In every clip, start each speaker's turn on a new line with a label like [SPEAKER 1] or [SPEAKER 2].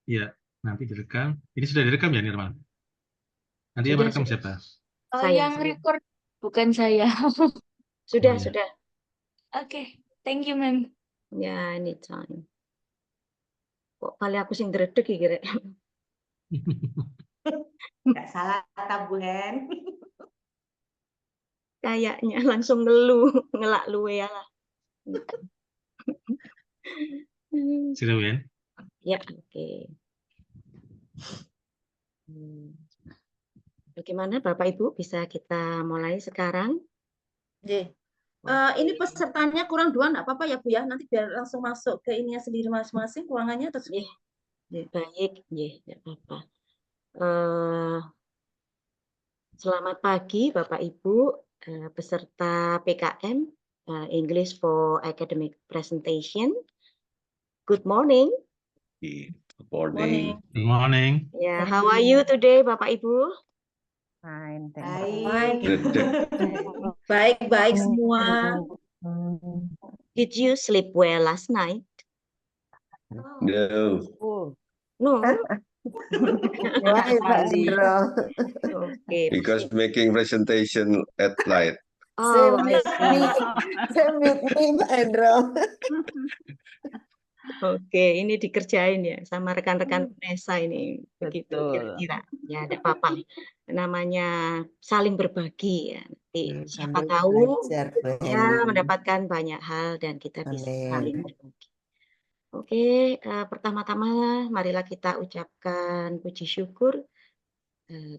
[SPEAKER 1] Iya, nanti direkam. Ini sudah direkam ya, Nirmal? Nanti yang
[SPEAKER 2] Sudah,
[SPEAKER 1] merekam
[SPEAKER 2] sudah.
[SPEAKER 1] siapa?
[SPEAKER 2] Saya,
[SPEAKER 3] Yang
[SPEAKER 2] saya.
[SPEAKER 3] record bukan saya.
[SPEAKER 2] Sudah,
[SPEAKER 1] iya.
[SPEAKER 2] sudah.
[SPEAKER 3] Oke, thank you, Ma'am.
[SPEAKER 2] Ya, anytime. Kok kali aku sing dredeg iki, Rek?
[SPEAKER 4] Nggak salah kata Bu Hen.
[SPEAKER 2] Kayaknya langsung ngeluh, ngelak luwe ya lah.
[SPEAKER 1] Sudah, Wen?
[SPEAKER 2] Ya, oke. Bagaimana Bapak Ibu, bisa kita mulai sekarang?
[SPEAKER 4] Nggih. Ini pesertanya kurang 2 enggak apa-apa ya Bu ya. Nanti biar langsung masuk ke ininya sendiri masing-masing ruangannya atau
[SPEAKER 2] Nggih, baik, nggih, enggak apa-apa. Eh, Selamat pagi Bapak Ibu, peserta PKM English for Academic Presentation. Good morning.
[SPEAKER 5] Good morning.
[SPEAKER 1] Good morning.
[SPEAKER 2] Ya,
[SPEAKER 4] Thank
[SPEAKER 2] how are
[SPEAKER 4] you.
[SPEAKER 2] you today Bapak Ibu?
[SPEAKER 6] Fine,
[SPEAKER 4] Baik.
[SPEAKER 5] Good day.
[SPEAKER 4] Baik-baik semua.
[SPEAKER 2] Did you sleep well last night?
[SPEAKER 5] No.
[SPEAKER 2] No.
[SPEAKER 6] Why, Pak Hendro?
[SPEAKER 2] Oke.
[SPEAKER 5] Because making presentation at night.
[SPEAKER 2] Oh,
[SPEAKER 6] Same
[SPEAKER 2] I
[SPEAKER 6] with me.
[SPEAKER 2] see.
[SPEAKER 6] Same with me, Pak Hendro.
[SPEAKER 2] Oke, ini dikerjain ya sama rekan-rekan Nesa ini. Begitu
[SPEAKER 6] Betul.
[SPEAKER 2] kira-kira. Ya, tidak apa-apa. Namanya saling berbagi ya. Nanti siapa
[SPEAKER 6] Sambil
[SPEAKER 2] tahu
[SPEAKER 6] belajar, Bu
[SPEAKER 2] ya
[SPEAKER 6] Hen.
[SPEAKER 2] mendapatkan banyak hal dan kita bisa saling
[SPEAKER 6] Amin.
[SPEAKER 2] berbagi. Oke, pertama-tama marilah kita ucapkan puji syukur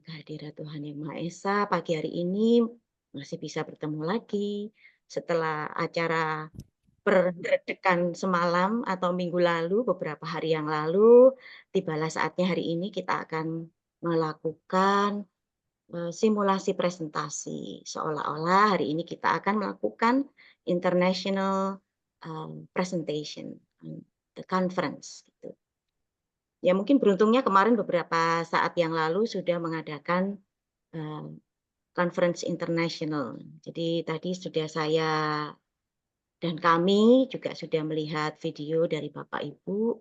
[SPEAKER 2] kehadirat Tuhan Yang Maha Esa. Pagi hari ini masih bisa bertemu lagi setelah acara perdedekan semalam atau minggu lalu, beberapa hari yang lalu. Tibalah saatnya hari ini kita akan melakukan simulasi presentasi, seolah-olah hari ini kita akan melakukan international presentation, the conference gitu. Ya mungkin beruntungnya kemarin beberapa saat yang lalu sudah mengadakan conference international. Jadi tadi sudah saya dan kami juga sudah melihat video dari Bapak Ibu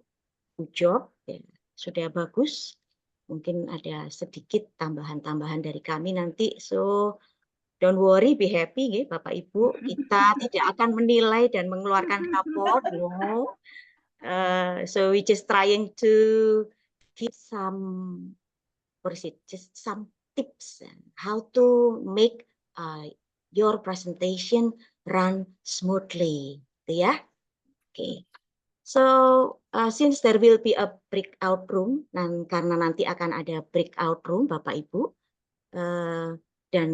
[SPEAKER 2] Ujob, ya, sudah bagus. Mungkin ada sedikit tambahan-tambahan dari kami nanti. So don't worry, be happy, ya, Bapak Ibu. Kita tidak akan menilai dan mengeluarkan rapor, no. So we just trying to give some, what is it? Just some tips on how to make your presentation run smoothly, gitu ya. Okay. So since there will be a breakout room, dan karena nanti akan ada breakout room, Bapak Ibu, dan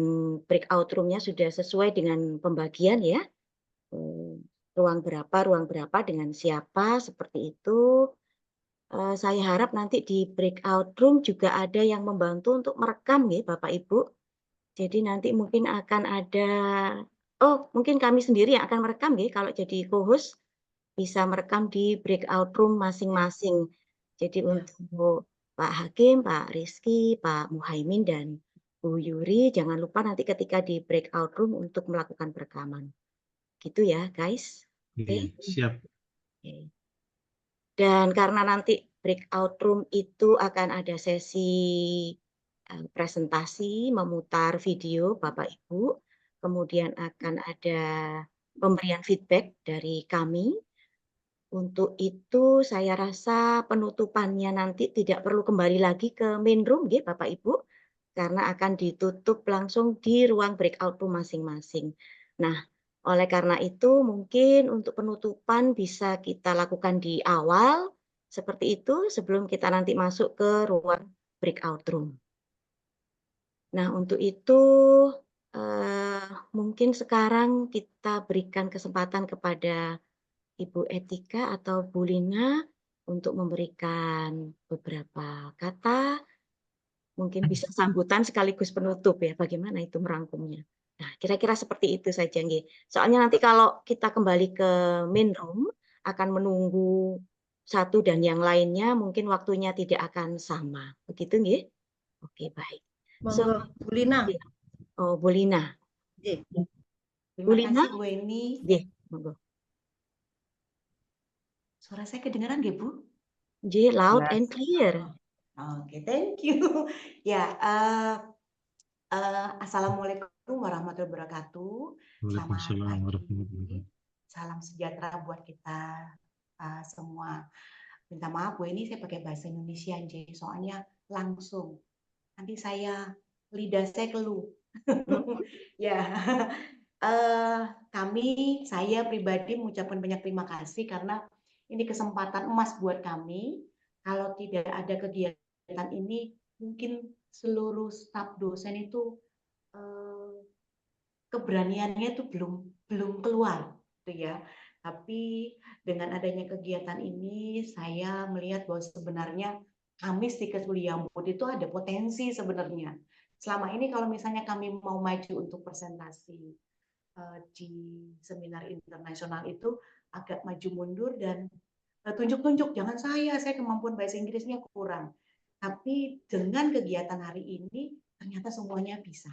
[SPEAKER 2] breakout roomnya sudah sesuai dengan pembagian ya, ruang berapa dengan siapa seperti itu. Saya harap nanti di breakout room juga ada yang membantu untuk merekam ya Bapak Ibu. Jadi nanti mungkin akan ada, mungkin kami sendiri yang akan merekam ya kalau jadi co-host. Bisa merekam di breakout room masing-masing. Jadi untuk Pak Hakim, Pak Rizky, Pak Muhaimin, dan Bu Yuri, jangan lupa nanti ketika di breakout room untuk melakukan perekaman. Gitu ya, guys. Oke.
[SPEAKER 1] Siap.
[SPEAKER 2] Oke. Dan karena nanti breakout room itu akan ada sesi presentasi, memutar video Bapak Ibu, kemudian akan ada pemberian feedback dari kami. Untuk itu saya rasa penutupannya nanti tidak perlu kembali lagi ke main room ya Bapak Ibu, karena akan ditutup langsung di ruang breakout room masing-masing. Nah, oleh karena itu mungkin untuk penutupan bisa kita lakukan di awal, seperti itu sebelum kita nanti masuk ke ruang breakout room. Nah, untuk itu mungkin sekarang kita berikan kesempatan kepada Ibu Etika atau Bu Lina untuk memberikan beberapa kata, mungkin bisa sambutan sekaligus penutup ya, bagaimana itu merangkumnya. Nah, kira-kira seperti itu saja, nggih. Soalnya nanti kalau kita kembali ke main room, akan menunggu satu dan yang lainnya, mungkin waktunya tidak akan sama. Begitu, nggih? Oke, baik.
[SPEAKER 4] Monggo, Bu Lina.
[SPEAKER 2] Oh, Bu Lina.
[SPEAKER 4] Terima kasih, Bu Eni.
[SPEAKER 2] Nggih, monggo.
[SPEAKER 4] Suara saya kedengaran nggih, Bu?
[SPEAKER 2] J, loud
[SPEAKER 6] Jelas.
[SPEAKER 2] and clear.
[SPEAKER 7] Oke, thank you. Ya, Assalamualaikum warahmatullahi wabarakatuh. Selamat
[SPEAKER 1] Waalaikumsalam
[SPEAKER 7] pagi.
[SPEAKER 1] warahmatullahi wabarakatuh.
[SPEAKER 7] Salam sejahtera buat kita semua. Minta maaf Bu, ini saya pakai bahasa Indonesia, J, soalnya langsung. Nanti lidah saya keluh. Ya, saya pribadi mengucapkan banyak terima kasih karena ini kesempatan emas buat kami. Kalau tidak ada kegiatan ini, mungkin seluruh staf dosen itu keberaniannya itu belum keluar, gitu ya. Tapi dengan adanya kegiatan ini, saya melihat bahwa sebenarnya kami Stikes William Booth itu ada potensi sebenarnya. Selama ini kalau misalnya kami mau maju untuk presentasi di seminar internasional itu agak maju mundur dan tunjuk-tunjuk, jangan saya kemampuan bahasa Inggrisnya kurang. Tapi dengan kegiatan hari ini ternyata semuanya bisa.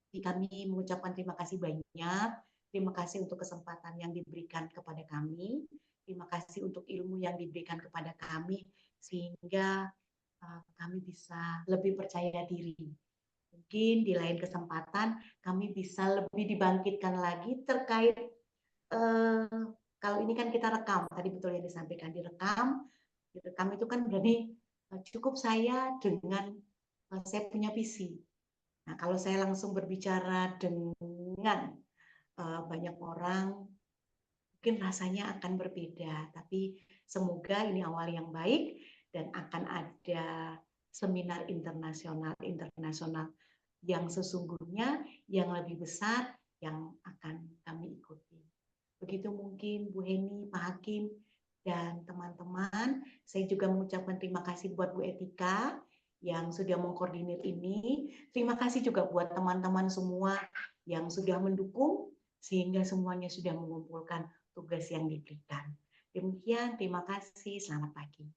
[SPEAKER 7] Jadi kami mengucapkan terima kasih banyak. Terima kasih untuk kesempatan yang diberikan kepada kami. Terima kasih untuk ilmu yang diberikan kepada kami sehingga kami bisa lebih percaya diri. Mungkin di lain kesempatan kami bisa lebih dibangkitkan lagi terkait kalau ini kan kita rekam, tadi betul yang disampaikan direkam. Direkam itu kan berarti cukup saya dengan saya punya visi. Nah, kalau saya langsung berbicara dengan banyak orang, mungkin rasanya akan berbeda. Tapi semoga ini awal yang baik dan akan ada seminar internasional yang sesungguhnya yang lebih besar yang akan kami ikuti. Begitu mungkin Bu Heni, Pak Hakim, dan teman-teman. Saya juga mengucapkan terima kasih buat Bu Etika yang sudah mengkoordinir ini. Terima kasih juga buat teman-teman semua yang sudah mendukung sehingga semuanya sudah mengumpulkan tugas yang diberikan. Demikian, terima kasih. Selamat pagi.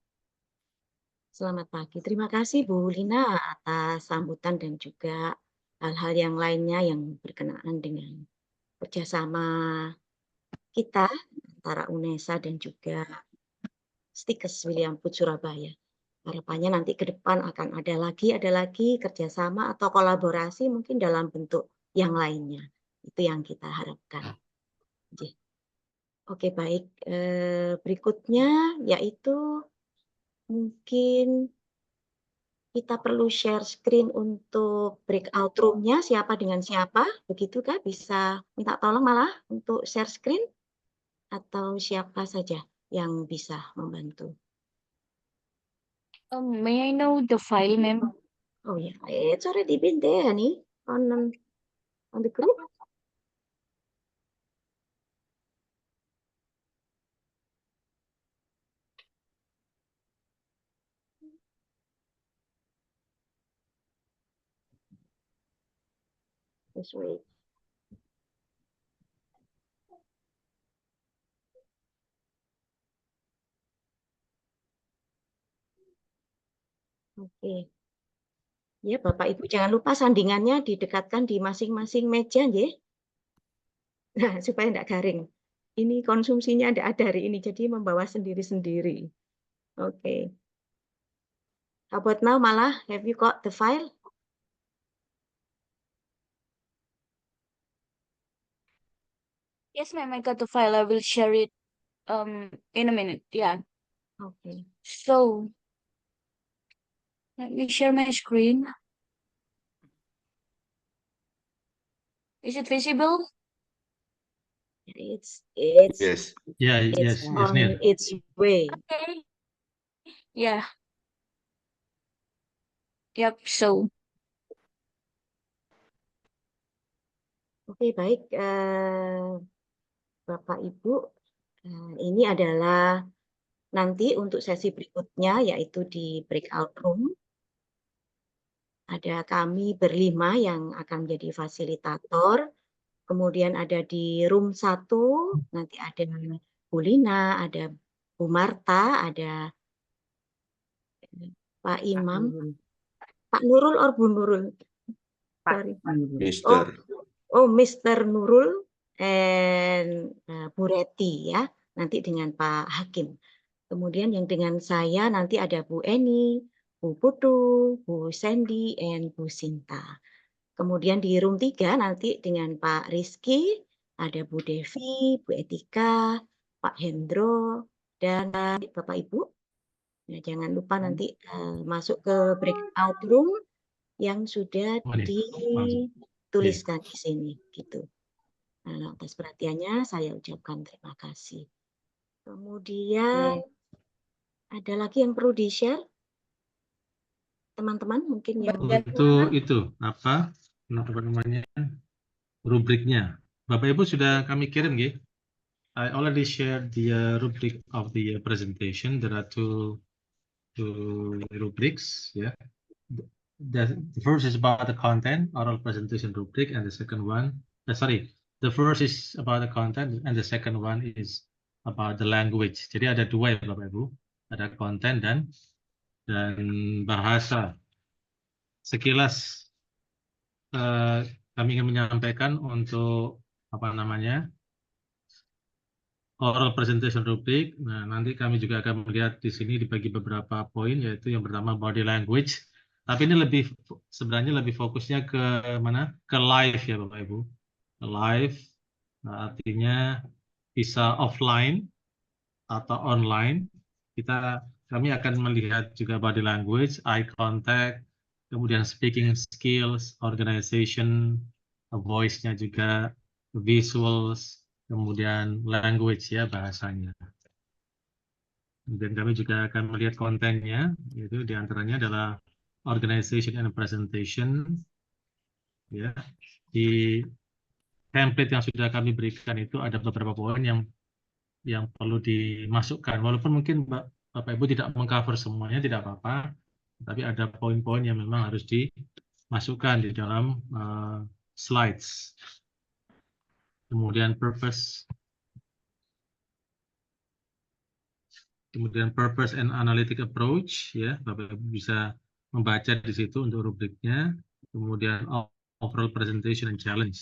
[SPEAKER 2] Selamat pagi. Terima kasih Bu Lina atas sambutan dan juga hal-hal yang lainnya yang berkenaan dengan kerjasama kita antara UNESA dan juga Stikes William Booth Surabaya. Harapannya nanti ke depan akan ada lagi kerjasama atau kolaborasi mungkin dalam bentuk yang lainnya. Itu yang kita harapkan. Oke, baik. Berikutnya yaitu mungkin kita perlu share screen untuk breakout room-nya siapa dengan siapa, begitu kah? Bisa minta tolong malah untuk share screen atau siapa saja yang bisa membantu?
[SPEAKER 3] May I know the file, ma'am?
[SPEAKER 2] Oh yeah, it's already been there nih on the group. Just wait. Oke. Ya, Bapak Ibu jangan lupa sandingannya didekatkan di masing-masing meja, ya. Nah, supaya tidak garing. Ini konsumsinya tidak ada hari ini, jadi membawa sendiri-sendiri. Oke. How about now, Malah? Have you got the file?
[SPEAKER 3] Yes, ma'am, I got the file. I will share it in a minute. Yeah.
[SPEAKER 2] Okay.
[SPEAKER 3] So let me share my screen. Is it visible?
[SPEAKER 2] It's
[SPEAKER 5] Yes.
[SPEAKER 1] Yeah, yes, yes,
[SPEAKER 2] on
[SPEAKER 1] Nir.
[SPEAKER 2] its way.
[SPEAKER 3] Okay. Yeah. Yep. So
[SPEAKER 2] Oke, baik. Bapak Ibu, ini adalah nanti untuk sesi berikutnya, yaitu di breakout room. Ada kami berlima yang akan menjadi fasilitator. Kemudian ada di room 1, nanti ada Bu Lina, ada Bu Marta, ada Pak Imam, Pak Nurul or Bu Nurul? Sorry.
[SPEAKER 5] Mister.
[SPEAKER 2] Oh, Mr. Nurul and Bu Reti ya, nanti dengan Pak Hakim. Kemudian yang dengan saya nanti ada Bu Eni, Bu Putu, Bu Sandy, and Bu Sinta. Kemudian di room 3 nanti dengan Pak Rizky, ada Bu Devi, Bu Etika, Pak Hendro, dan Bapak Ibu. Nah, jangan lupa nanti masuk ke breakout room yang sudah
[SPEAKER 1] Oh, ini.
[SPEAKER 2] dituliskan di sini, gitu. Nah, atas perhatiannya saya ucapkan terima kasih. Kemudian ada lagi yang perlu di-share? Teman-teman mungkin yang
[SPEAKER 1] Untuk itu apa namanya rubriknya. Bapak Ibu sudah kami kirim, nggih? I already shared the rubric of the presentation. There are two rubrics. Yeah. The first is about the content, oral presentation rubric, and the second one, the first is about the content, and the second one is about the language. Jadi ada dua ya Bapak Ibu, ada konten dan bahasa. Sekilas kami ingin menyampaikan untuk apa namanya oral presentation rubric. Nah, nanti kami juga akan melihat di sini dibagi beberapa poin, yaitu yang pertama body language. Tapi ini sebenarnya lebih fokusnya ke mana? Ke live ya Bapak Ibu. Live, artinya bisa offline atau online. Kami akan melihat juga body language, eye contact, kemudian speaking skills, organization, voice-nya juga, visuals, kemudian language ya bahasanya. Dan kami juga akan melihat kontennya, yaitu diantaranya adalah organization and presentation. Ya, di template yang sudah kami berikan itu ada beberapa poin yang perlu dimasukkan. Walaupun mungkin Bapak Ibu tidak mengcover semuanya, tidak apa-apa. Tapi ada poin-poin yang memang harus dimasukkan di dalam slides. Kemudian purpose and analytic approach, ya Bapak Ibu bisa membaca di situ untuk rubriknya. Kemudian overall presentation and challenge.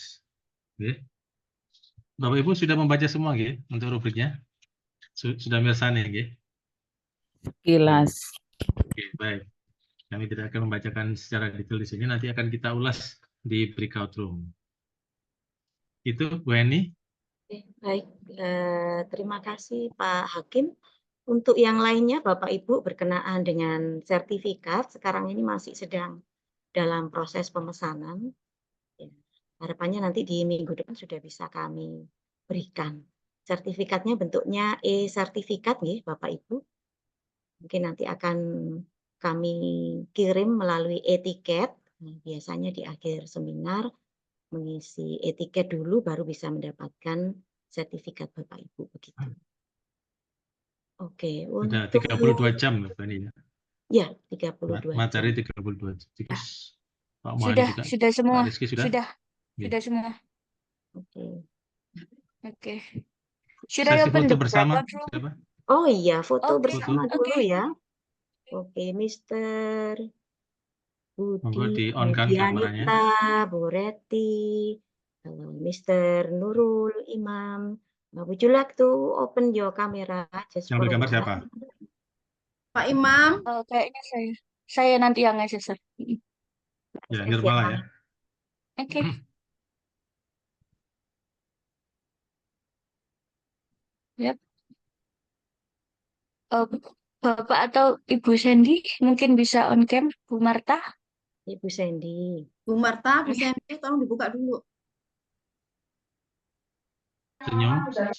[SPEAKER 1] Oke. Bapak Ibu sudah membaca semua, ya, untuk rubriknya? Sudah mirsani, ya?
[SPEAKER 6] Kilas.
[SPEAKER 1] Oke, baik. Kami tidak akan membacakan secara detail di sini. Nanti akan kita ulas di breakout room. Itu, Bu Eni.
[SPEAKER 2] Baik, terima kasih Pak Hakim. Untuk yang lainnya Bapak Ibu berkenaan dengan sertifikat, sekarang ini masih sedang dalam proses pemesanan. Ya, harapannya nanti di minggu depan sudah bisa kami berikan. Sertifikatnya bentuknya e-sertifikat, ya Bapak Ibu. Mungkin nanti akan kami kirim melalui e-tiket. Nah, biasanya di akhir seminar mengisi e-tiket dulu baru bisa mendapatkan sertifikat Bapak Ibu begitu. Oke,
[SPEAKER 1] Ada
[SPEAKER 2] untuk
[SPEAKER 1] 32 jam Mbak Fani, ya.
[SPEAKER 2] Ya, 32
[SPEAKER 1] Materi
[SPEAKER 2] jam.
[SPEAKER 1] 32 jam. Terus Pak
[SPEAKER 3] Sudah,
[SPEAKER 1] Mohani juga.
[SPEAKER 3] sudah semua.
[SPEAKER 1] Pak Rizky sudah?
[SPEAKER 3] Sudah semua.
[SPEAKER 2] Oke.
[SPEAKER 3] Oke. Should I
[SPEAKER 1] Sesi
[SPEAKER 3] open
[SPEAKER 1] foto
[SPEAKER 3] the
[SPEAKER 1] bersama.
[SPEAKER 3] breakout room?
[SPEAKER 1] Siapa?
[SPEAKER 2] Oh iya, foto
[SPEAKER 3] Oke,
[SPEAKER 2] bersama
[SPEAKER 1] Foto.
[SPEAKER 2] dulu
[SPEAKER 3] oke.
[SPEAKER 2] ya. Oke, Mr.
[SPEAKER 1] Monggo
[SPEAKER 2] Budi,
[SPEAKER 1] di on
[SPEAKER 2] Bu
[SPEAKER 1] kan kameranya.
[SPEAKER 2] Dianita, Bu Reti, Mr. Nurul Imam. Would you like to open your camera just
[SPEAKER 1] Yang
[SPEAKER 2] for a
[SPEAKER 1] bergambar
[SPEAKER 2] while?
[SPEAKER 1] siapa?
[SPEAKER 4] Pak Imam,
[SPEAKER 3] Kayaknya saya nanti yang SSR.
[SPEAKER 1] Ya,
[SPEAKER 2] Siap.
[SPEAKER 1] Nirmala ya.
[SPEAKER 3] Oke. Yap. Bapak atau Ibu Sandy mungkin bisa on cam, Bu Marta.
[SPEAKER 2] Ibu Sandy.
[SPEAKER 4] Bu Marta, Bu Sandy, tolong dibuka dulu.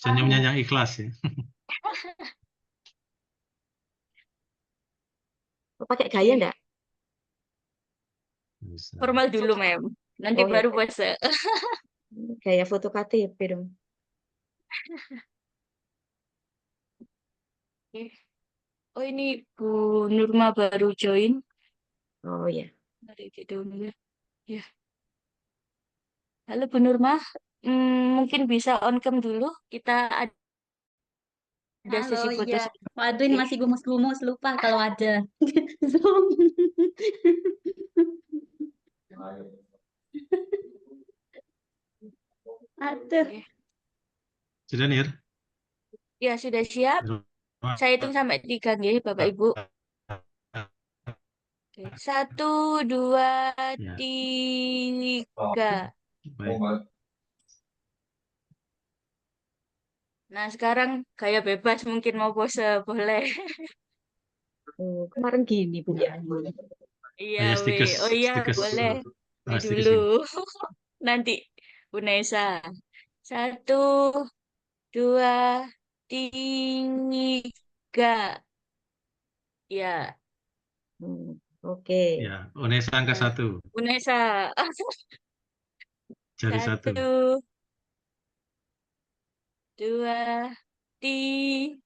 [SPEAKER 1] Senyumnya yang ikhlas ya.
[SPEAKER 2] Pakai gaya enggak?
[SPEAKER 1] Bisa.
[SPEAKER 3] Formal dulu, Mem. Nanti
[SPEAKER 2] Oh, ya.
[SPEAKER 3] baru pose.
[SPEAKER 2] Gaya foto KTP dong.
[SPEAKER 3] Oh, ini Bu Nurma baru join.
[SPEAKER 2] Oh ya.
[SPEAKER 3] Dari dulu ya. Ya. Halo Bu Nurma, mungkin bisa on cam dulu. Kita ada sesi
[SPEAKER 8] Halo,
[SPEAKER 3] foto.
[SPEAKER 8] iya. Waduh, ini masih gumus-gumus, lupa kalau ada Zoom. Aduh.
[SPEAKER 1] Sudah Nir?
[SPEAKER 3] Ya, sudah siap. Saya hitung sampai 3 nggih, Bapak Ibu. Oke. 1, 2,
[SPEAKER 1] Ya,
[SPEAKER 3] 3.
[SPEAKER 1] baik.
[SPEAKER 3] Nah, sekarang gaya bebas mungkin mau pose boleh.
[SPEAKER 2] Oh, kemarin gini Bu ya.
[SPEAKER 3] Iya,
[SPEAKER 1] Ya,
[SPEAKER 3] weh. Oh iya,
[SPEAKER 1] stickers,
[SPEAKER 3] boleh. Weh
[SPEAKER 1] stickers
[SPEAKER 3] dulu.
[SPEAKER 1] ini.
[SPEAKER 3] Nanti Bu Nesa. 1, 2, 3. Ya,
[SPEAKER 2] Oke.
[SPEAKER 1] Ya, Onesa angka
[SPEAKER 3] nah,
[SPEAKER 1] 1,
[SPEAKER 3] Bu Nesa.
[SPEAKER 1] jari 1.
[SPEAKER 3] 1, 2, 3.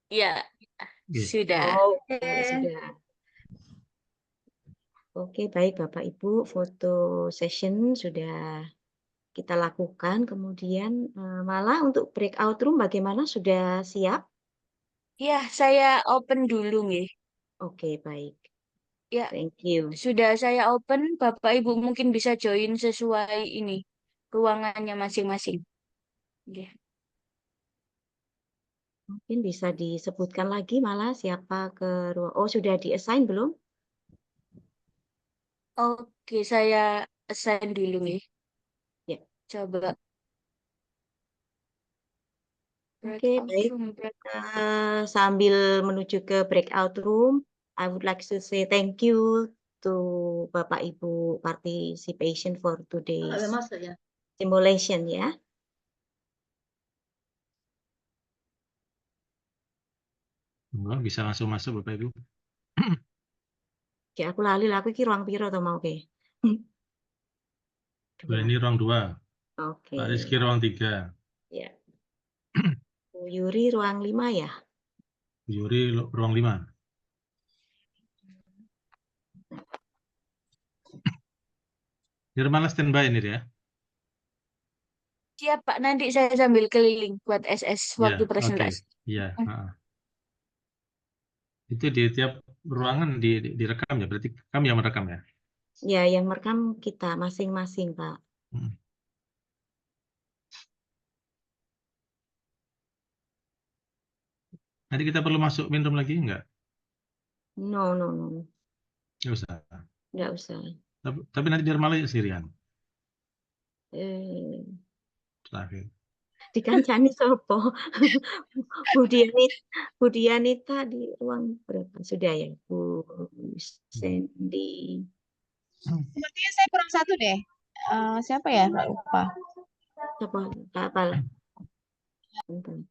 [SPEAKER 3] Ya,
[SPEAKER 1] Oke.
[SPEAKER 3] sudah.
[SPEAKER 2] Oke, sudah. Oke, baik Bapak Ibu, foto session sudah kita lakukan. Kemudian malah untuk breakout room bagaimana? Sudah siap?
[SPEAKER 3] Ya, saya open dulu nih.
[SPEAKER 2] Oke, baik.
[SPEAKER 3] Ya,
[SPEAKER 2] Thank you.
[SPEAKER 3] sudah saya open. Bapak Ibu mungkin bisa join sesuai ini ruangannya masing-masing. Oke.
[SPEAKER 2] Mungkin bisa disebutkan lagi malah siapa ke ruang. Oh, sudah di-assign belum?
[SPEAKER 3] Oke, saya assign dulu nih.
[SPEAKER 2] Ya.
[SPEAKER 3] Coba
[SPEAKER 2] Oke,
[SPEAKER 3] breakout
[SPEAKER 2] baik.
[SPEAKER 3] room, breakout.
[SPEAKER 2] Sambil menuju ke breakout room, I would like to say thank you to Bapak Ibu participation for today's
[SPEAKER 4] Ada masuk ya.
[SPEAKER 2] simulation ya.
[SPEAKER 1] Enggak, bisa langsung masuk Bapak Ibu.
[SPEAKER 2] Oke, aku lali lah, aku ki ruang piro atau mau oke.
[SPEAKER 1] Ini ruang 2,
[SPEAKER 2] Oke.
[SPEAKER 1] Pak Rizky ruang 3,
[SPEAKER 2] Ya. Bu Yuri ruang 5 ya.
[SPEAKER 1] Yuri ruang 5. Nirmala standby ini ya.
[SPEAKER 3] Siap, Pak. Nanti saya sambil keliling buat SS
[SPEAKER 1] Ya,
[SPEAKER 3] waktu
[SPEAKER 1] oke.
[SPEAKER 3] presentasi.
[SPEAKER 1] Iya, Itu di tiap ruangan direkam ya, berarti kami yang merekam ya.
[SPEAKER 2] Ya, yang merekam kita masing-masing, Pak.
[SPEAKER 1] Hmm. Nanti kita perlu masuk main room lagi enggak?
[SPEAKER 2] No, no, no.
[SPEAKER 1] Nggak usah.
[SPEAKER 2] Enggak usah.
[SPEAKER 1] Tapi nanti Nirmala sendirian.
[SPEAKER 2] Eh,
[SPEAKER 1] Terakhir.
[SPEAKER 2] dikancani sopo. Bu Dianita di ruang berapa? Sudah ya, Bu Sandy.
[SPEAKER 6] Sepertinya saya kurang satu deh. Siapa ya? Nggak lupa.
[SPEAKER 2] Siapa? Apa? Bentar.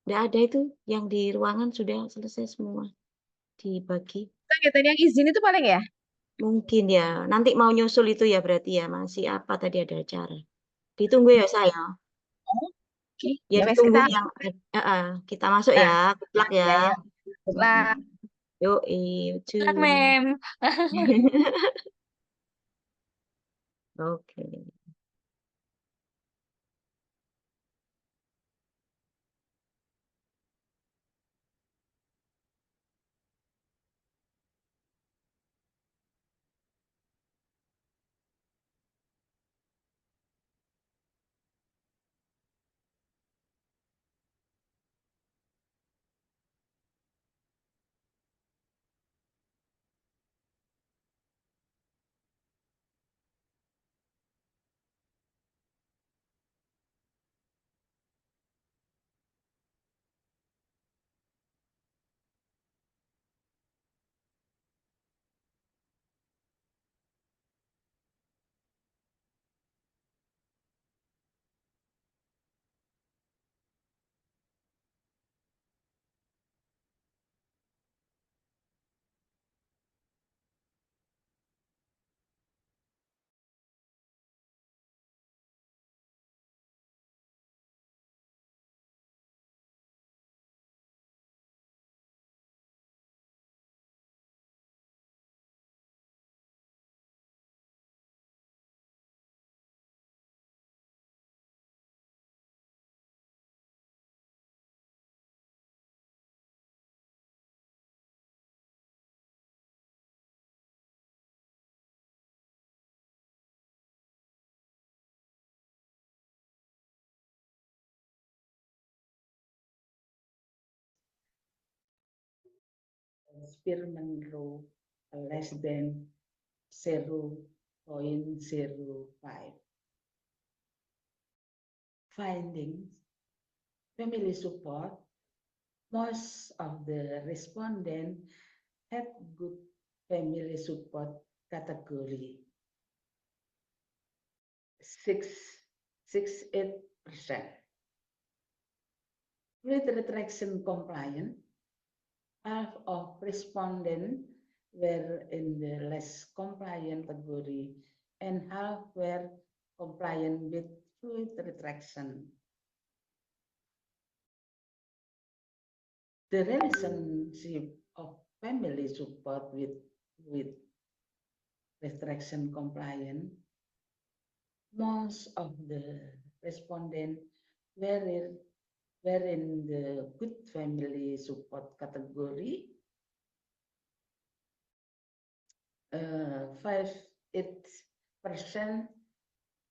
[SPEAKER 2] Nggak ada itu, yang di ruangan sudah selesai semua dibagi.
[SPEAKER 6] Ya, tadi yang izin itu paling ya?
[SPEAKER 2] Mungkin ya, nanti mau nyusul itu ya berarti ya, masih apa tadi ada acara. Ditunggu ya saya.
[SPEAKER 6] Oke.
[SPEAKER 2] Ya
[SPEAKER 6] Ya, wes
[SPEAKER 2] ditunggu
[SPEAKER 6] kita.
[SPEAKER 2] yang kita masuk
[SPEAKER 6] Nah,
[SPEAKER 2] ya, good luck ya.
[SPEAKER 6] ya, ya. Lah.
[SPEAKER 2] Yuk,
[SPEAKER 3] Silakan, Mem.
[SPEAKER 2] Oke.
[SPEAKER 9] Spearman rho less than 0.05. Findings: family support. Most of the respondents had good family support category. 68%. Fluid retraction compliant. Half of respondents were in the less compliant category and half were compliant with fluid retraction. The relationship of family support with retraction compliant, most of the respondents were in the good family support category. 58%,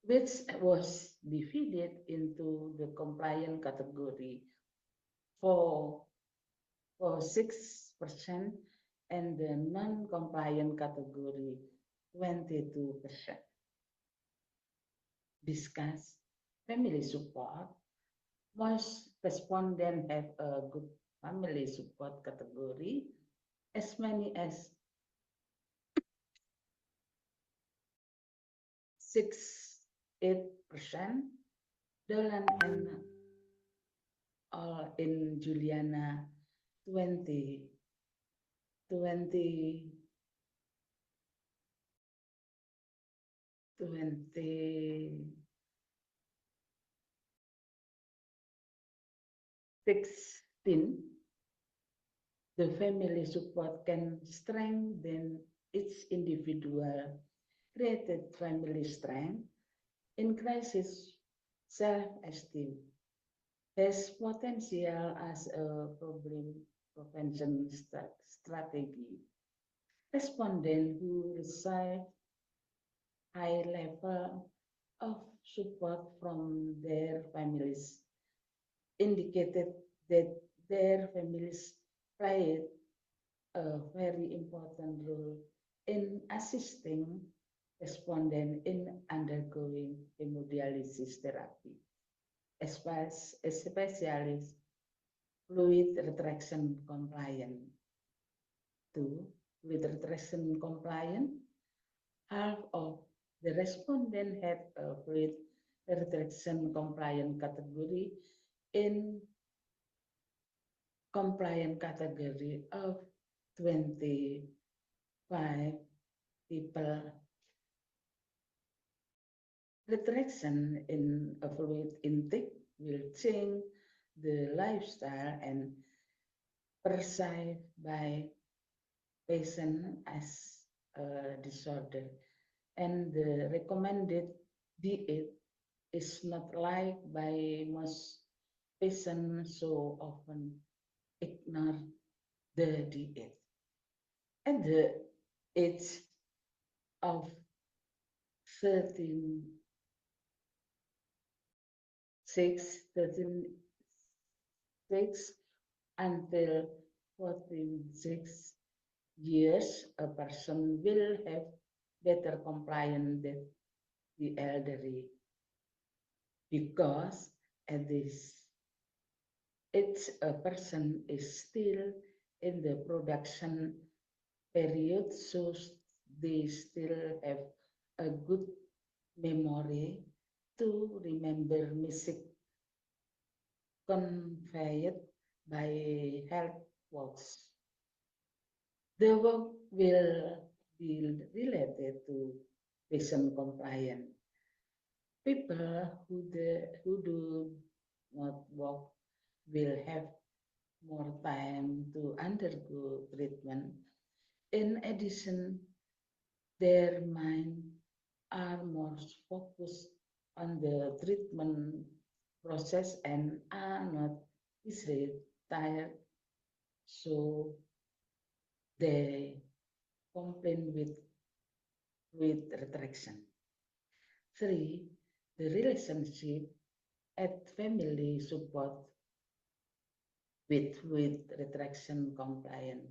[SPEAKER 9] which was divided into the compliant category for 6% and the non-compliant category 22%. Discuss family support. Most respondents have a good family support category, as many as 68%. Dolan and all in Juliana 20. The family support can strengthen its individual created family strength, increases self-esteem, has potential as a problem prevention strategy. Respondents who receive high level of support from their families indicated that their families played a very important role in assisting respondents in undergoing hemodialysis therapy, especially fluid retraction compliant. 2. Fluid retraction compliant. Half of the respondents had a fluid retraction compliant category in compliant category of 25 people. Retraction in a fluid intake will change the lifestyle and perceived by patient as a disorder, and the recommended diet is not liked by most patients, so often ignore the diet. At the age of 13 until 14 years, a person will have better compliance than the elderly, because at this age a person is still in the production period, so they still have a good memory to remember music conveyed by health works. The work will be related to patient compliance. People who do not work will have more time to undergo treatment. In addition, their mind are more focused on the treatment process and are not easily tired, so they complain with retraction. 3. The relationship at family support with retraction compliant.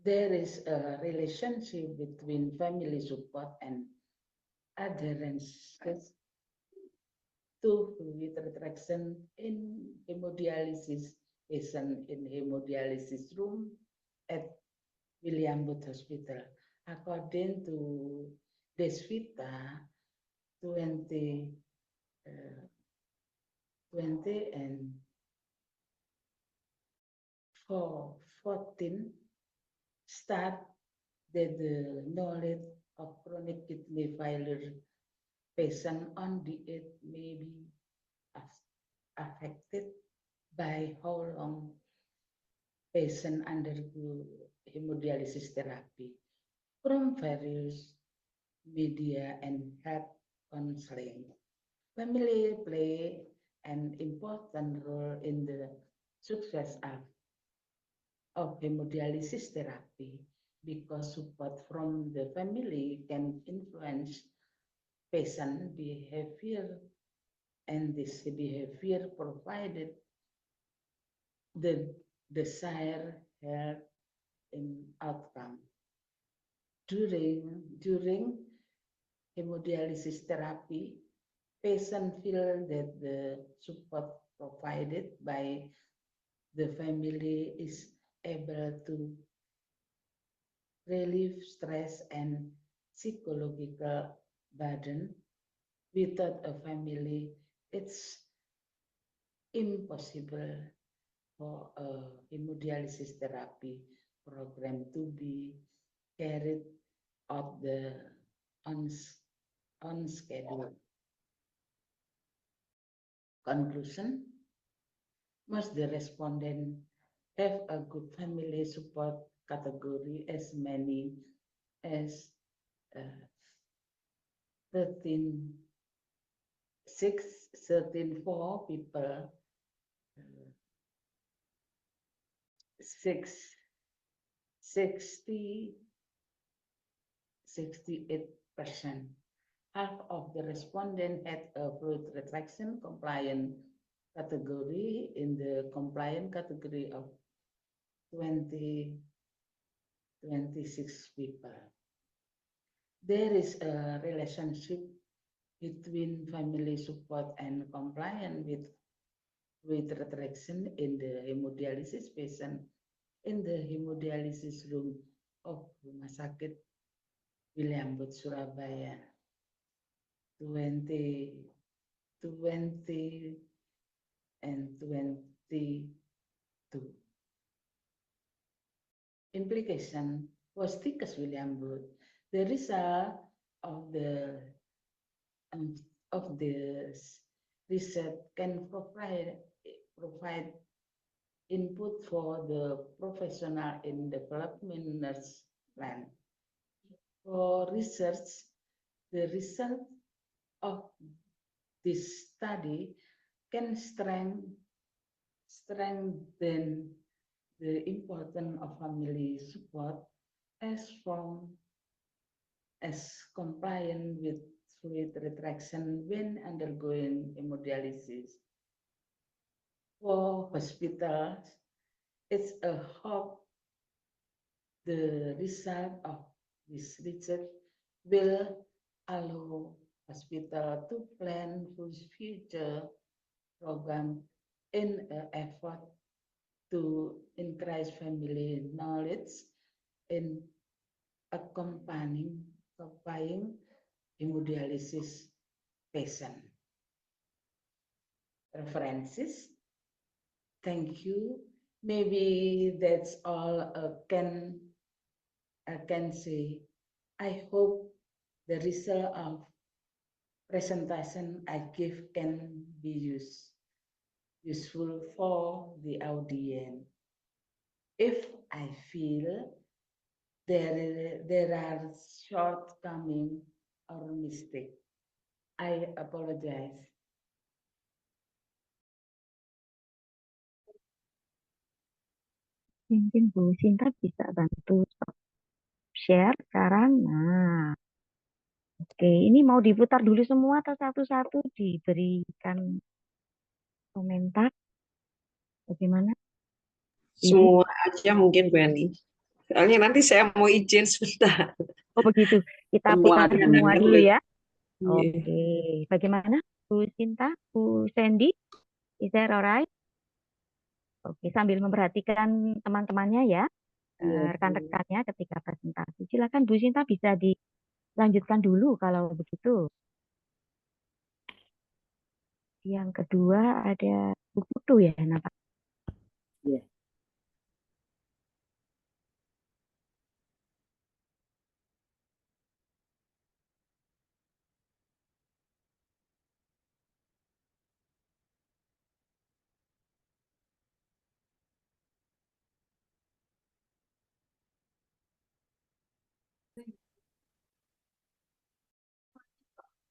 [SPEAKER 9] there is a relationship between family support and adherence to fluid retraction in hemodialysis patient in hemodialysis room at William Booth Hospital. According to Desvita, 20 and 14 start that the knowledge of chronic kidney failure patient on diet may be affected by how long patient undergo hemodialysis therapy from various media and health counseling. Family play an important role in the success of hemodialysis therapy because support from the family can influence patient behavior, and this behavior provided the desired health outcome. During hemodialysis therapy, patients feel that the support provided by the family is able to relieve stress and psychological burden. Without a family, it's impossible for a hemodialysis therapy program to be carried out on schedule. Conclusion: most the respondent have a good family support category as many as 13.4 people, 68%. Half of the respondents had a fluid retraction compliant category in the compliant category of 26 people. There is a relationship between family support and compliance with retraction in the hemodialysis patient in the hemodialysis room of Rumah Sakit William Booth Surabaya 2020 and 22. Implication was Tickets William Booth. The result of the research can provide input for the professional in development nurse plan. For research, the result of this study can strengthen the importance of family support as compliant with fluid retraction when undergoing hemodialysis. For hospitals, it's a hope the result of this research will allow hospital to plan for future program in an effort to increase family knowledge in accompanying hemodialysis patient. References. Thank you. Maybe that's all I can say. I hope the result of presentation I give can be useful for the audience. If I feel there are shortcomings or mistakes, I apologize.
[SPEAKER 2] Mungkin Bu Sinta bisa bantu share sekarang. Nah, oke, ini mau diputar dulu semua atau satu-satu diberikan komentar? Bagaimana?
[SPEAKER 10] Semua aja mungkin Bu Yani. Soalnya nanti saya mau izin sebentar.
[SPEAKER 11] Oh begitu. Kita
[SPEAKER 10] Semua
[SPEAKER 11] pikirkan semua dulu ya.
[SPEAKER 10] Iya.
[SPEAKER 11] Oke. Bagaimana Bu Sinta, Bu Sandy? Is that alright? Oke, sambil memperhatikan teman-temannya ya,
[SPEAKER 10] Iya, Bu.
[SPEAKER 11] rekan-rekannya ketika presentasi. Silakan Bu Sinta bisa dilanjutkan dulu kalau begitu. Yang kedua ada Bu Putu ya, nampak.
[SPEAKER 10] Iya.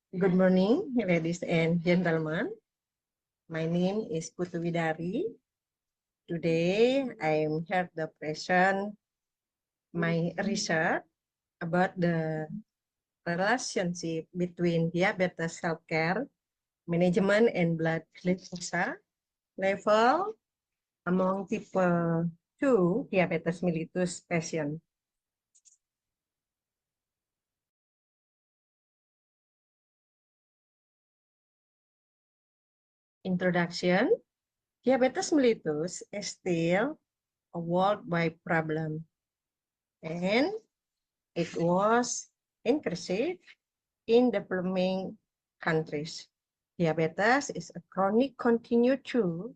[SPEAKER 12] Good morning, ladies and gentlemen. My name is Putu Widari. Today, I am here to present my research about the relationship between diabetes healthcare management and blood glucose level among type 2 diabetes mellitus patients. Introduction. Diabetes mellitus is still a worldwide problem, and it was increased in developing countries. Diabetes is a chronic continued to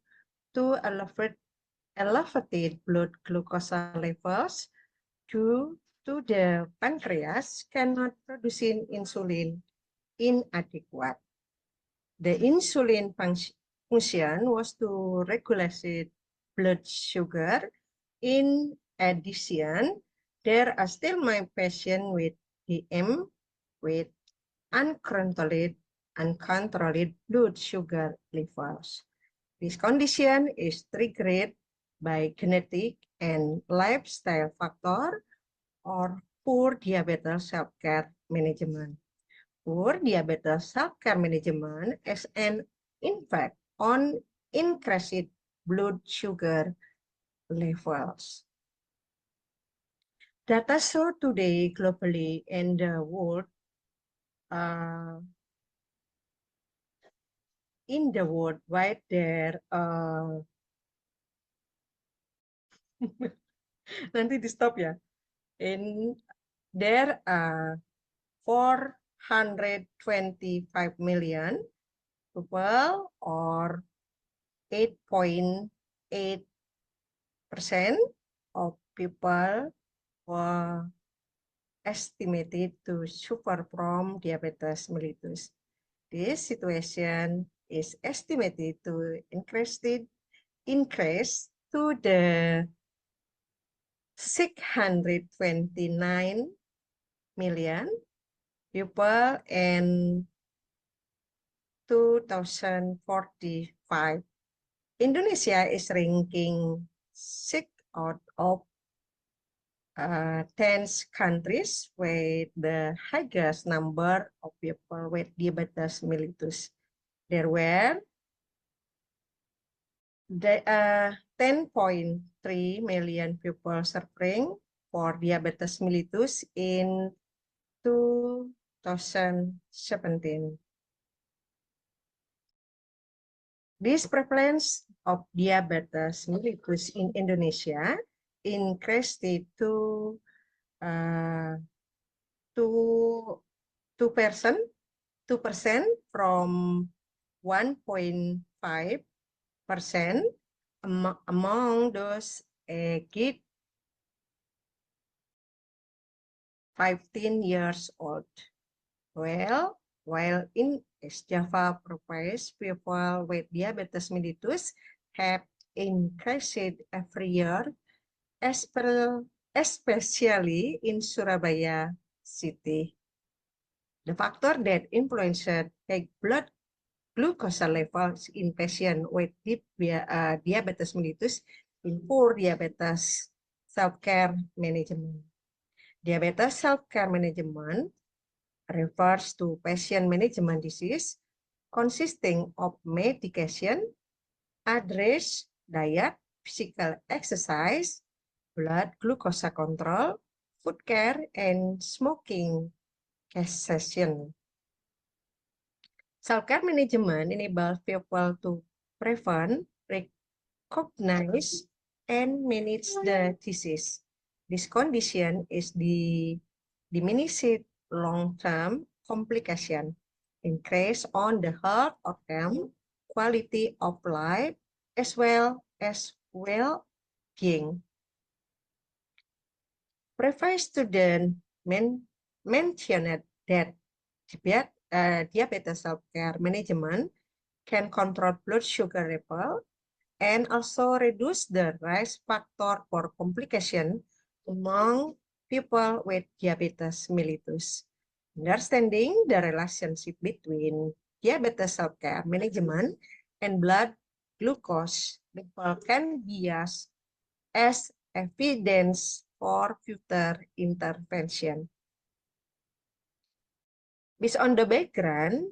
[SPEAKER 12] elevated blood glucose levels due to the pancreas cannot produce insulin inadequate. The insulin function was to regulate blood sugar. In addition, there are still my patients with DM with uncontrolled blood sugar levels. This condition is triggered by genetic and lifestyle factor or poor diabetes healthcare management. Poor diabetes healthcare management has an impact on increased blood sugar levels. Data show today globally and the world in the worldwide there nanti di stop ya. There are 425 million people or 8.8% of people were estimated to suffer from diabetes mellitus. This situation is estimated to increase to the 629 million people in 2045. Indonesia is ranking 6 out of 10 countries with the highest number of people with diabetes mellitus. There were 10.3 million people suffering for diabetes mellitus in 2017. This prevalence of diabetes mellitus in Indonesia increased to 2% from 1.5% among those aged 15 years old. Well, while in East Java province, people with diabetes mellitus have increased every year, especially in Surabaya city. The factor that influenced high blood glucose levels in patients with diabetes mellitus in poor diabetes self-care management. Diabetes self-care management refers to patient management disease consisting of medication, address, diet, physical exercise, blood glucose control, food care, and smoking cessation. Self-care management enables people to prevent, recognize, and manage the disease. This condition is the diminished long-term complication, increase on the health outcome, quality of life, as well as well-being. Previous student mentioned that diabetes self-care management can control blood sugar level and also reduce the risk factor for complication among people with diabetes mellitus. Understanding the relationship between diabetes self-care management and blood glucose level can be used as evidence for future intervention. Based on the background,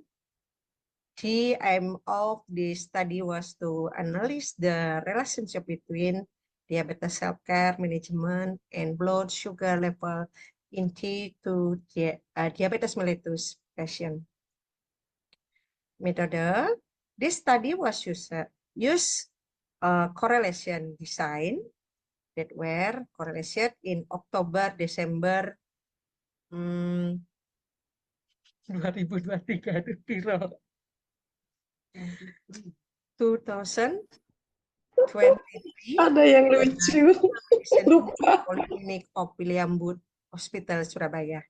[SPEAKER 12] the aim of this study was to analyze the relationship between diabetes self-care management and blood sugar level in diabetes mellitus patient. Method. This study was use correlation design that were correlation in October, December 2023 itu piro? 2023.
[SPEAKER 10] Ada yang lucu. Lupa.
[SPEAKER 12] Polyclinic of William Booth Hospital, Surabaya.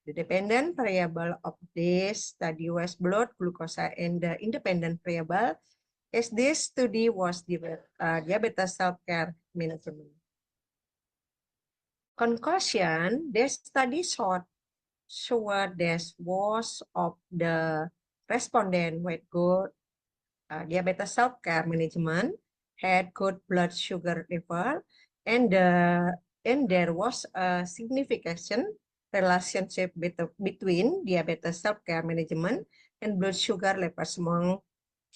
[SPEAKER 12] The dependent variable of this study was blood glucose, and the independent variable as this study was diabetes self-care management. Conclusion: this study showed that most of the respondents with good diabetes self-care management had good blood sugar level, and there was a significant relationship between diabetes self-care management and blood sugar levels among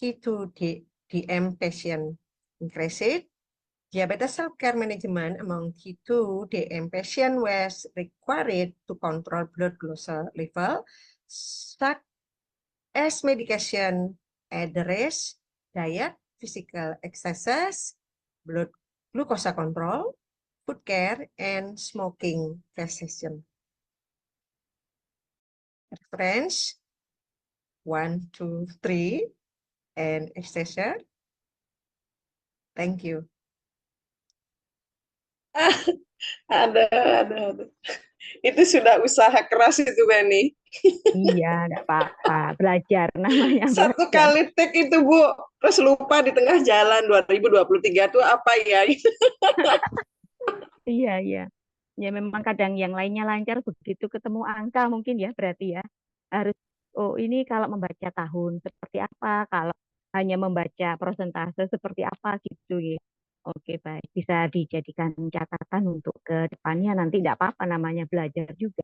[SPEAKER 12] T2DM patients. Increased diabetes self-care management among T2DM patients was required to control blood glucose level, such as medication address, diet, physical exercise, blood glucose control, food care, and smoking cessation. Reference 1, 2, 3, and extension. Thank you.
[SPEAKER 10] Ada. Itu sudah usaha keras itu, Beni.
[SPEAKER 11] Iya, nggak apa-apa. Belajar namanya.
[SPEAKER 10] Satu
[SPEAKER 11] belajar.
[SPEAKER 10] kali take itu, Bu. Terus lupa di tengah jalan 2023 itu apa ya?
[SPEAKER 11] Iya, iya. Ya memang kadang yang lainnya lancar, begitu ketemu angka mungkin ya berarti ya. Harus, oh ini kalau membaca tahun seperti apa, kalau hanya membaca persentase seperti apa gitu ya. Oke, baik. Bisa dijadikan catatan untuk ke depannya, nanti tidak apa-apa namanya belajar juga.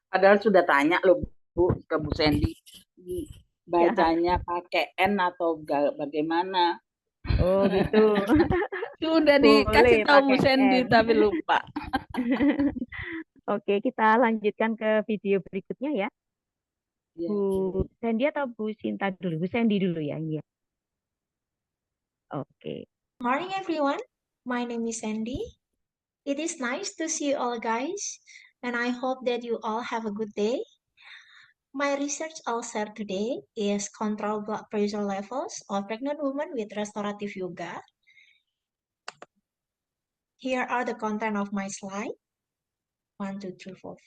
[SPEAKER 9] Padahal sudah tanya loh Bu ke Bu Sandy, bacanya pakai N atau bagaimana?
[SPEAKER 11] Oh gitu.
[SPEAKER 9] Sudah dikasih
[SPEAKER 11] Boleh
[SPEAKER 9] tahu Bu
[SPEAKER 11] pakai
[SPEAKER 9] Sandy
[SPEAKER 11] N.
[SPEAKER 9] tapi lupa.
[SPEAKER 11] Oke, kita lanjutkan ke video berikutnya ya.
[SPEAKER 9] Ya,
[SPEAKER 11] Bu Sandy atau Bu Sinta dulu? Bu Sandy dulu ya ini ya. Oke.
[SPEAKER 13] Morning everyone, my name is Sandy. It is nice to see you all guys, and I hope that you all have a good day. My research I'll share today is control blood pressure levels of pregnant women with restorative yoga. Here are the content of my slide. 1, 2, 3, 4,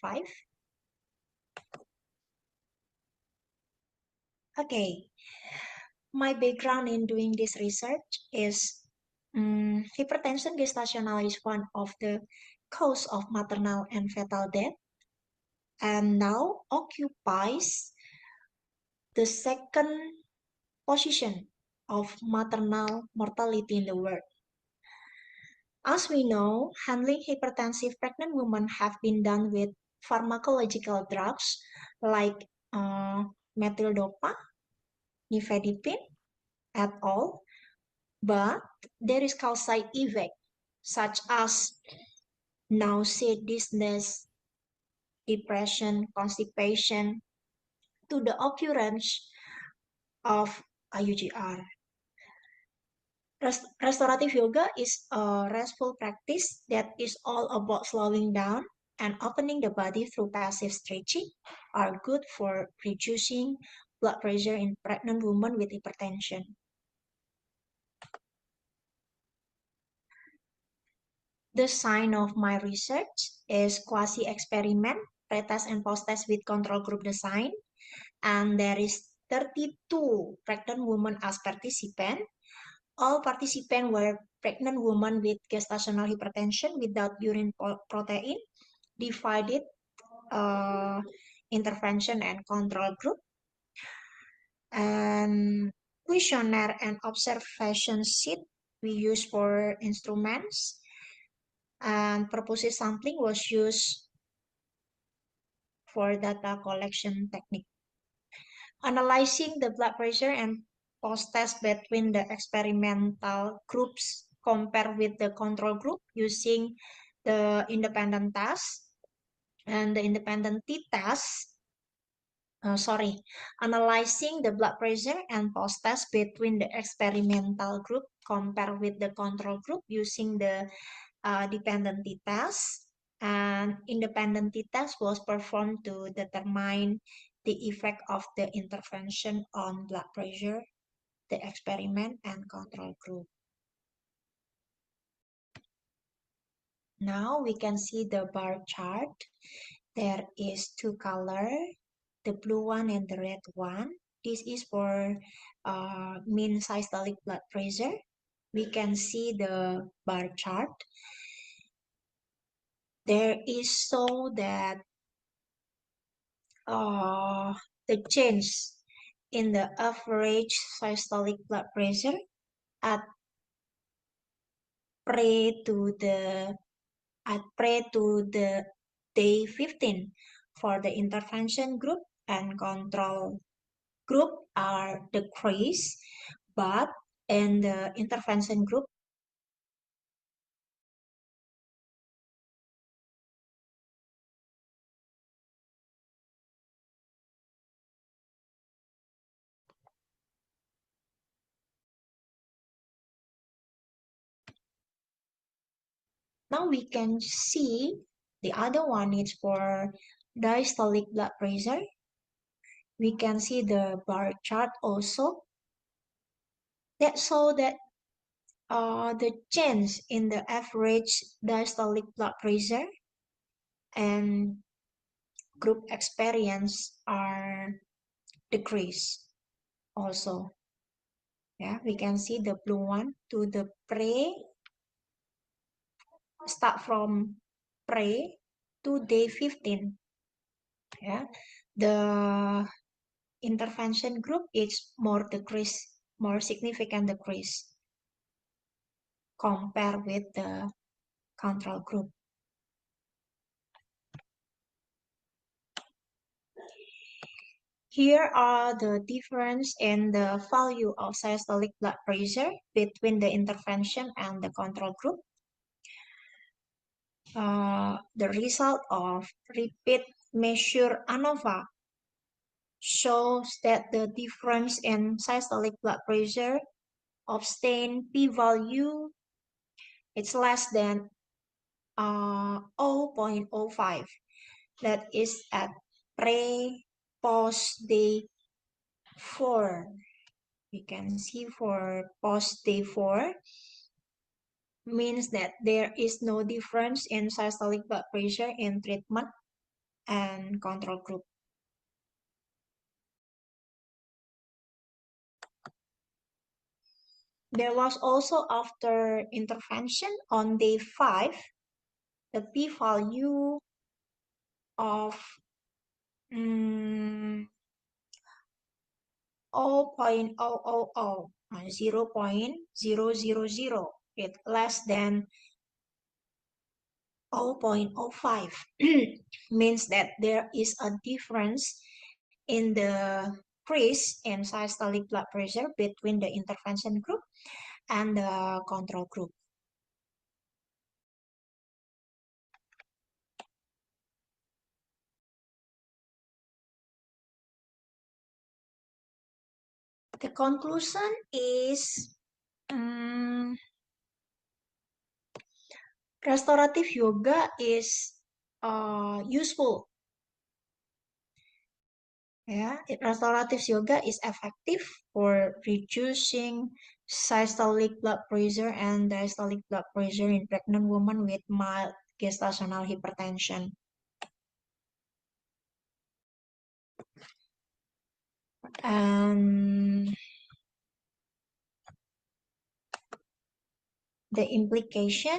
[SPEAKER 13] 5. Okay, my background in doing this research is hypertension gestational is one of the cause of maternal and fetal death, and now occupies the second position of maternal mortality in the world. As we know, handling hypertensive pregnant women have been done with pharmacological drugs like methyldopa, nifedipine, et al. But there is called side effect such as nausea, dizziness, depression, constipation, to the occurrence of IUGR. Restorative yoga is a restful practice that is all about slowing down and opening the body through passive stretching, are good for reducing blood pressure in pregnant women with hypertension. The sign of my research is quasi-experiment, pretest and post-test with control group design, and there is 32 pregnant women as participants. All participants were pregnant women with gestational hypertension without urine protein, divided intervention and control group. And questionnaire and observation sheet we use for instruments, and purposive sampling was used for data collection technique. Analyzing the blood pressure and post-test between the experimental groups compared with the control group using the independent test and the independent t-test. Analyzing the blood pressure and post-test between the experimental group compared with the control group using the dependent t-test, and independent t-test was performed to determine the effect of the intervention on blood pressure, the experiment and control group. Now we can see the bar chart. There is two colors, the blue one and the red one. This is for mean systolic blood pressure. We can see the bar chart. There is so that the change in the average systolic blood pressure at pre to the day 15 for the intervention group and control group are decreased, but in the intervention group now we can see the other one is for diastolic blood pressure. We can see the bar chart also that show that the change in the average diastolic blood pressure and group experience are decreased also. Yeah, we can see the blue one to the start from pre to day 15. Yeah, the intervention group is more significant decrease compared with the control group. Here are the difference in the value of systolic blood pressure between the intervention and the control group. The result of repeat measure ANOVA shows that the difference in systolic blood pressure obtained p-value it's less than 0.05. That is at post day 4. We can see for post day 4 means that there is no difference in systolic blood pressure in treatment and control group. There was also after intervention on day 5, the p-value of 0.000, 0.000, it's less than 0.05 means that there is a difference in the decrease in systolic blood pressure between the intervention group and the control group. The conclusion is restorative yoga is useful. Yeah, restorative yoga is effective for reducing systolic blood pressure and diastolic blood pressure in pregnant women with mild gestational hypertension. And the implication,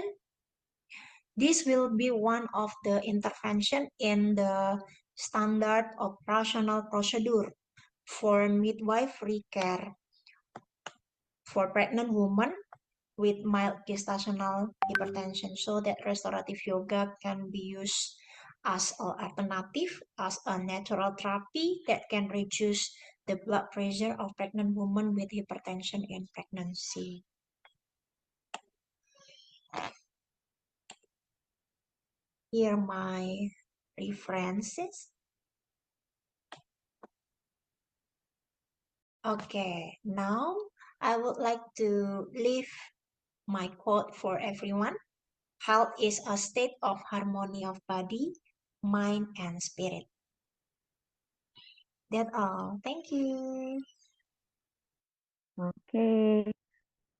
[SPEAKER 13] this will be one of the intervention in the standard operational procedure for midwifery care for pregnant women with mild gestational hypertension, so that restorative yoga can be used as an alternative, as a natural therapy that can reduce the blood pressure of pregnant women with hypertension in pregnancy. Here are my references. Okay, now I would like to leave my quote for everyone. Health is a state of harmony of body, mind, and spirit. That's all. Thank you.
[SPEAKER 11] Okay.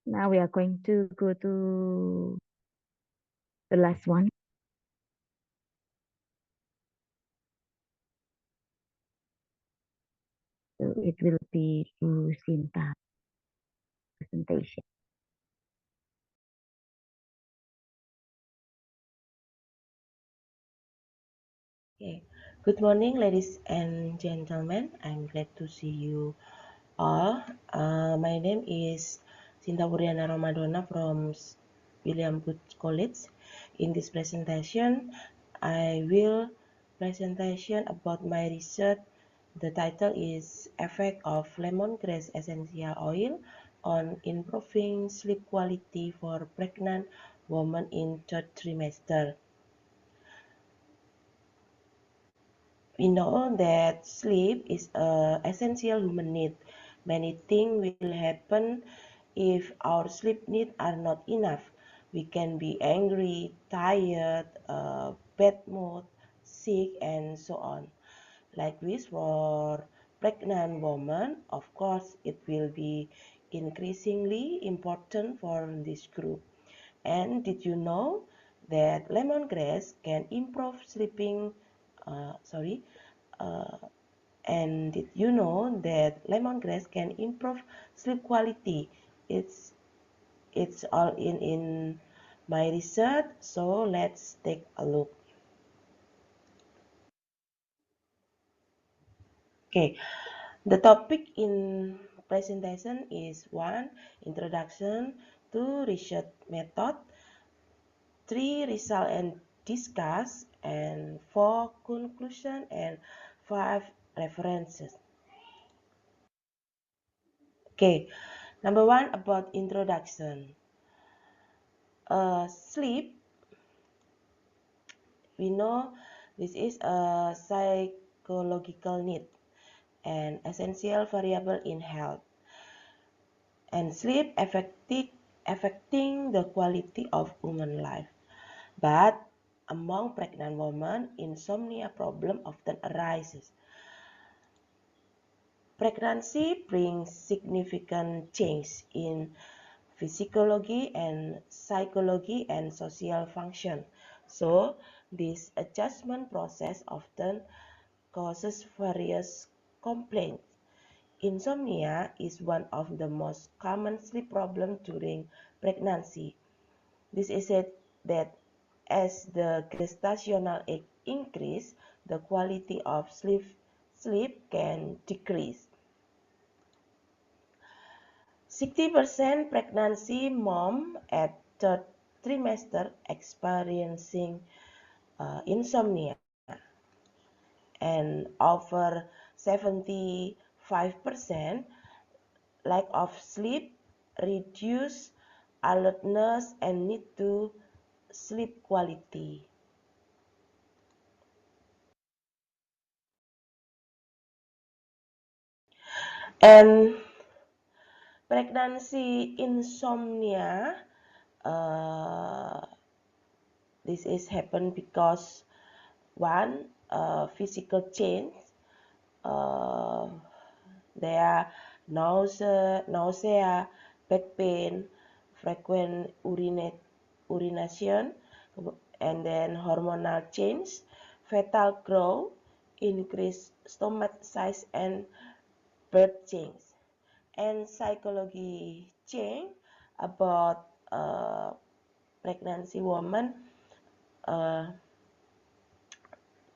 [SPEAKER 11] Now we are going to go to the last one. So it will be Bu Sinta presentation.
[SPEAKER 14] Okay. Good morning, ladies and gentlemen. I'm glad to see you all. My name is Sinta Wuriana Ramadona from William Booth College. In this presentation, I will presentation about my research. The title is Effect of Lemongrass Essential Oil on Improving Sleep Quality for Pregnant Women in Third Trimester. We know that sleep is an essential human need. Many things will happen if our sleep needs are not enough. We can be angry, tired, bad mood, sick, and so on. Like this, for pregnant women, of course, it will be increasingly important for this group. And did you know that lemongrass can improve sleeping? And did you know that lemongrass can improve sleep quality? It's all in my research, so let's take a look. Okay, the topic in presentation is 1. Introduction, 2. Research method, 3. Result and discuss, and 4. Conclusion, and 5. References. Okay, number 1 about introduction. Sleep, we know this is a psychological need and essential variable in health, and sleep affecting the quality of human life. But among pregnant women, insomnia problem often arises. Pregnancy brings significant change in physiology and psychology and social function. So this adjustment process often causes various complaints. Insomnia is one of the most common sleep problems during pregnancy. This is said that as the gestational age increases, the quality of sleep can decrease. 60% pregnancy mom at third trimester experiencing insomnia, and over 75% lack of sleep, reduce alertness, and need to sleep quality. And Pregnancy insomnia, this is happen because one, physical change, there are nausea, back pain, frequent urination, and then hormonal change, fetal growth, increased stomach size, and birth change. And psychology change about pregnancy woman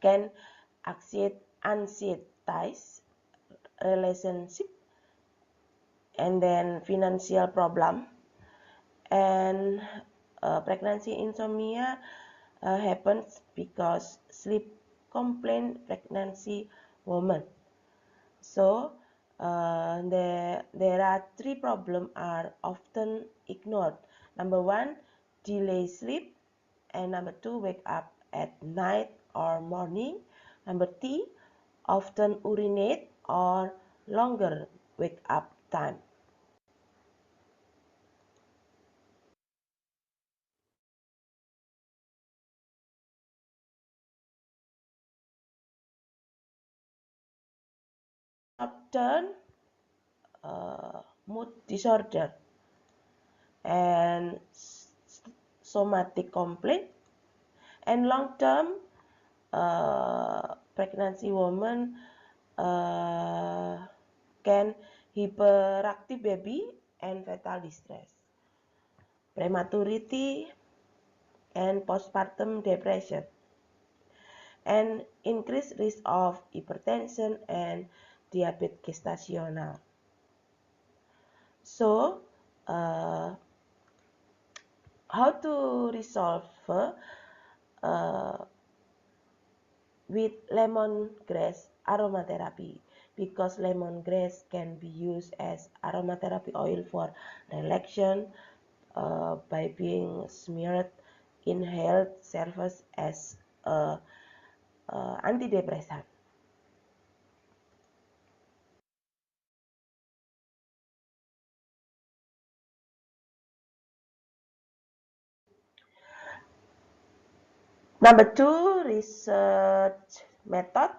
[SPEAKER 14] can anxiety, relationship, and then financial problem. And pregnancy insomnia happens because sleep complaint pregnancy woman. So there are three problems are often ignored. Number one, delay sleep, and number two, wake up at night or morning. Number three, often urinate or longer wake up time. Short-term mood disorder and somatic complaint, and long-term pregnancy woman can hyperactive baby and fetal distress, prematurity, and postpartum depression, and increased risk of hypertension and diabetes gestational. So, how to resolve with lemongrass aromatherapy, because lemongrass can be used as aromatherapy oil for relaxation by being smeared in health service as antidepressant. Number two, research method.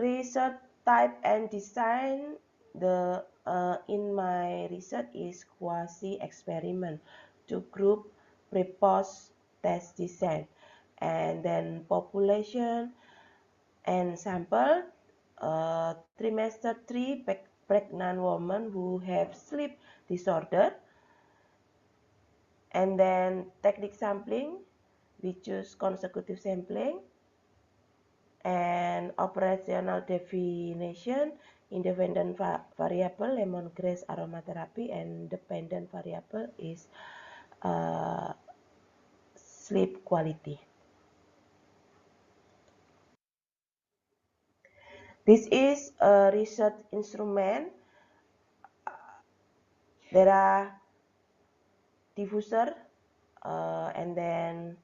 [SPEAKER 14] Research type and design. In my research is quasi experiment, two group pre-post test design, and then population and sample. Trimester 3 pregnant women who have sleep disorder, and then technique sampling. We choose consecutive sampling, and operational definition, independent variable lemongrass aromatherapy, and dependent variable is sleep quality. This is a research instrument. There are diffuser and then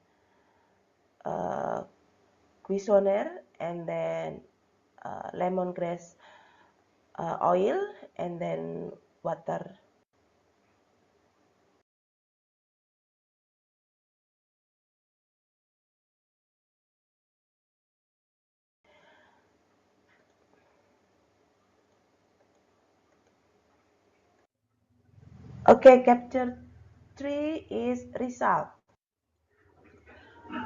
[SPEAKER 14] questionnaire, and then lemongrass oil, and then water. Okay, chapter 3 is result.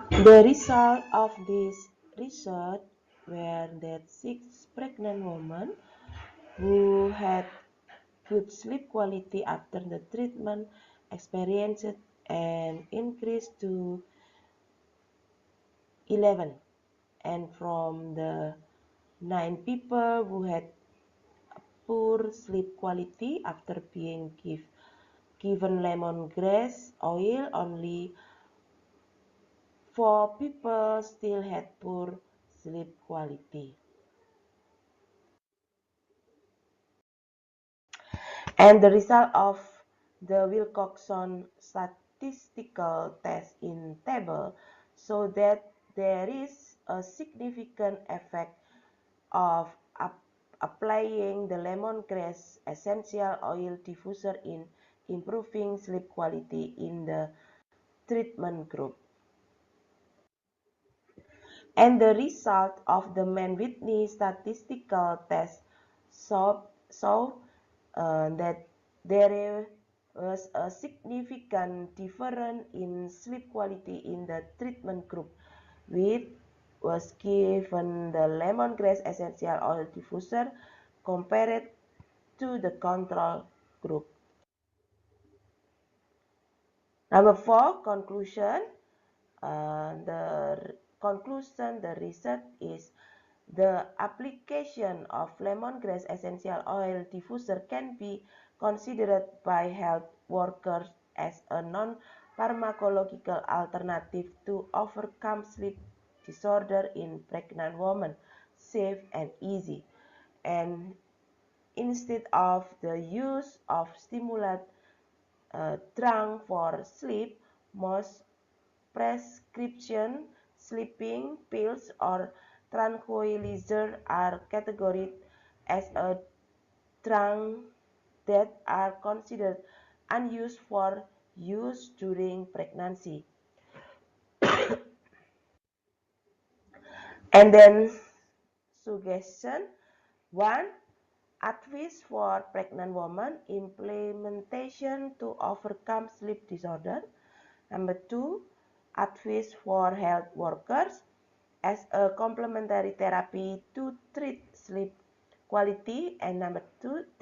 [SPEAKER 14] The result of this research were that 6 pregnant women who had good sleep quality after the treatment experienced an increase to 11, and from the 9 people who had poor sleep quality after being given lemongrass oil, only 4 people still had poor sleep quality. And the result of the Wilcoxon statistical test in table show that there is a significant effect of applying the lemongrass essential oil diffuser in improving sleep quality in the treatment group. And the result of the Mann-Whitney statistical test showed that there was a significant difference in sleep quality in the treatment group, which was given the lemongrass essential oil diffuser compared to the control group. Number 4, conclusion. The research is the application of lemongrass essential oil diffuser can be considered by health workers as a non-pharmacological alternative to overcome sleep disorder in pregnant women, safe and easy. And instead of the use of stimulant drug for sleep, most prescription sleeping pills or tranquilizers are categorized as a drug that are considered unused for use during pregnancy. And then suggestion 1. Advice for pregnant women, implementation to overcome sleep disorder. Number 2, advice for health workers as a complementary therapy to treat sleep quality. And number 3,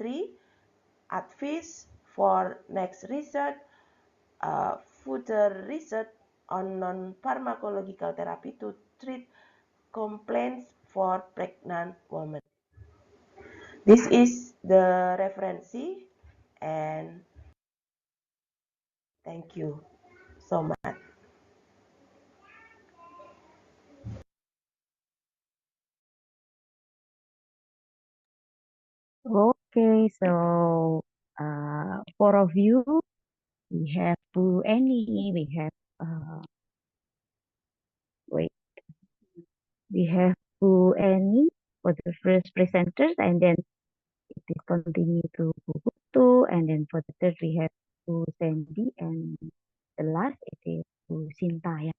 [SPEAKER 14] advice for next research, further research on non-pharmacological therapy to treat complaints for pregnant women. This is the reference, and thank you so much.
[SPEAKER 11] Okay, so 4 of you, we have Bu Eni, we have we have Bu Eni for the first presenters, and then it is continue to Bu Putu, and then for the third we have Bu Sandy, and the last it is Bu Sinta. Yeah.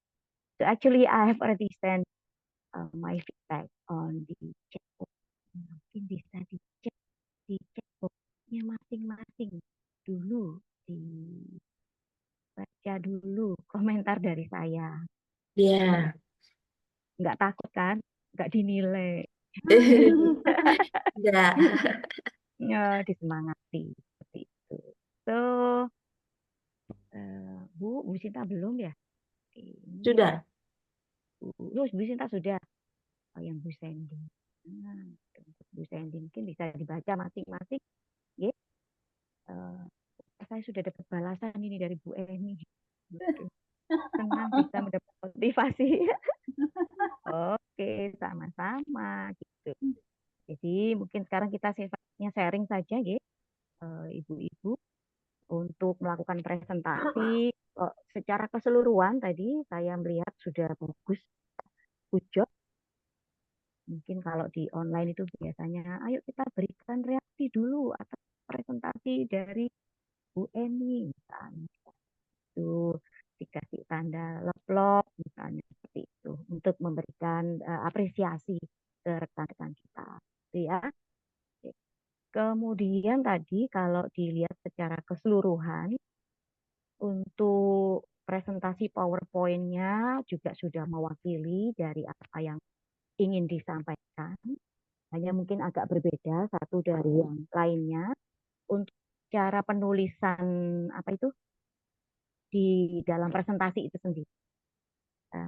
[SPEAKER 11] So actually I have already sent my feedback on the chat box. Mungkin bisa dicek di chat box-nya masing-masing dulu, dibaca dulu komentar dari saya.
[SPEAKER 2] Iya.
[SPEAKER 11] Nggak takut kan? Nggak dinilai.
[SPEAKER 2] Enggak.
[SPEAKER 11] Ya, disemangati seperti itu. So, Bu Sinta belum ya? Ini
[SPEAKER 2] Sudah.
[SPEAKER 11] Bu Sinta sudah. Oh, yang Bu Sandy. Nah, untuk Bu Sandy mungkin bisa dibaca masing-masing. Ya. Saya sudah dapat balasan ini dari Bu Eni. Senang bisa mendapat motivasi. Oke, sama-sama gitu. Jadi mungkin sekarang kita sifatnya sharing saja ya, ibu-ibu, untuk melakukan presentasi secara keseluruhan. Tadi saya melihat sudah bagus, good job. Mungkin kalau di online itu biasanya, ayo kita berikan reaksi dulu atas presentasi dari Bu Eni, misalnya. Itu dikasih tanda love misalnya seperti itu, untuk memberikan apresiasi ke rekan-rekan kita. Gitu ya. Kemudian tadi kalau dilihat secara keseluruhan, untuk presentasi PowerPoint-nya juga sudah mewakili dari apa yang ingin disampaikan. Hanya mungkin agak berbeda satu dari yang lainnya. Untuk cara penulisan apa itu di dalam presentasi itu sendiri.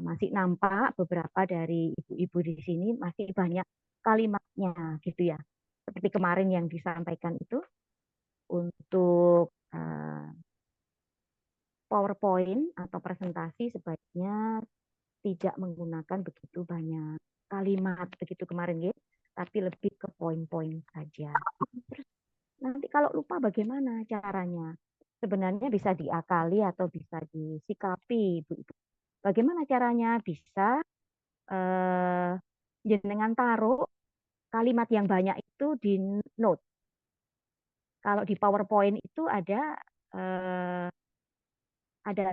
[SPEAKER 11] Masih nampak beberapa dari ibu-ibu di sini masih banyak kalimatnya gitu ya. Seperti kemarin yang disampaikan itu, untuk PowerPoint atau presentasi sebaiknya tidak menggunakan begitu banyak kalimat begitu kemarin ya, tapi lebih ke poin-poin saja. Terus nanti kalau lupa bagaimana caranya? Sebenarnya bisa diakali atau bisa disikapi, Bu. Bagaimana caranya? Bisa jenengan taruh kalimat yang banyak itu di note. Kalau di PowerPoint itu ada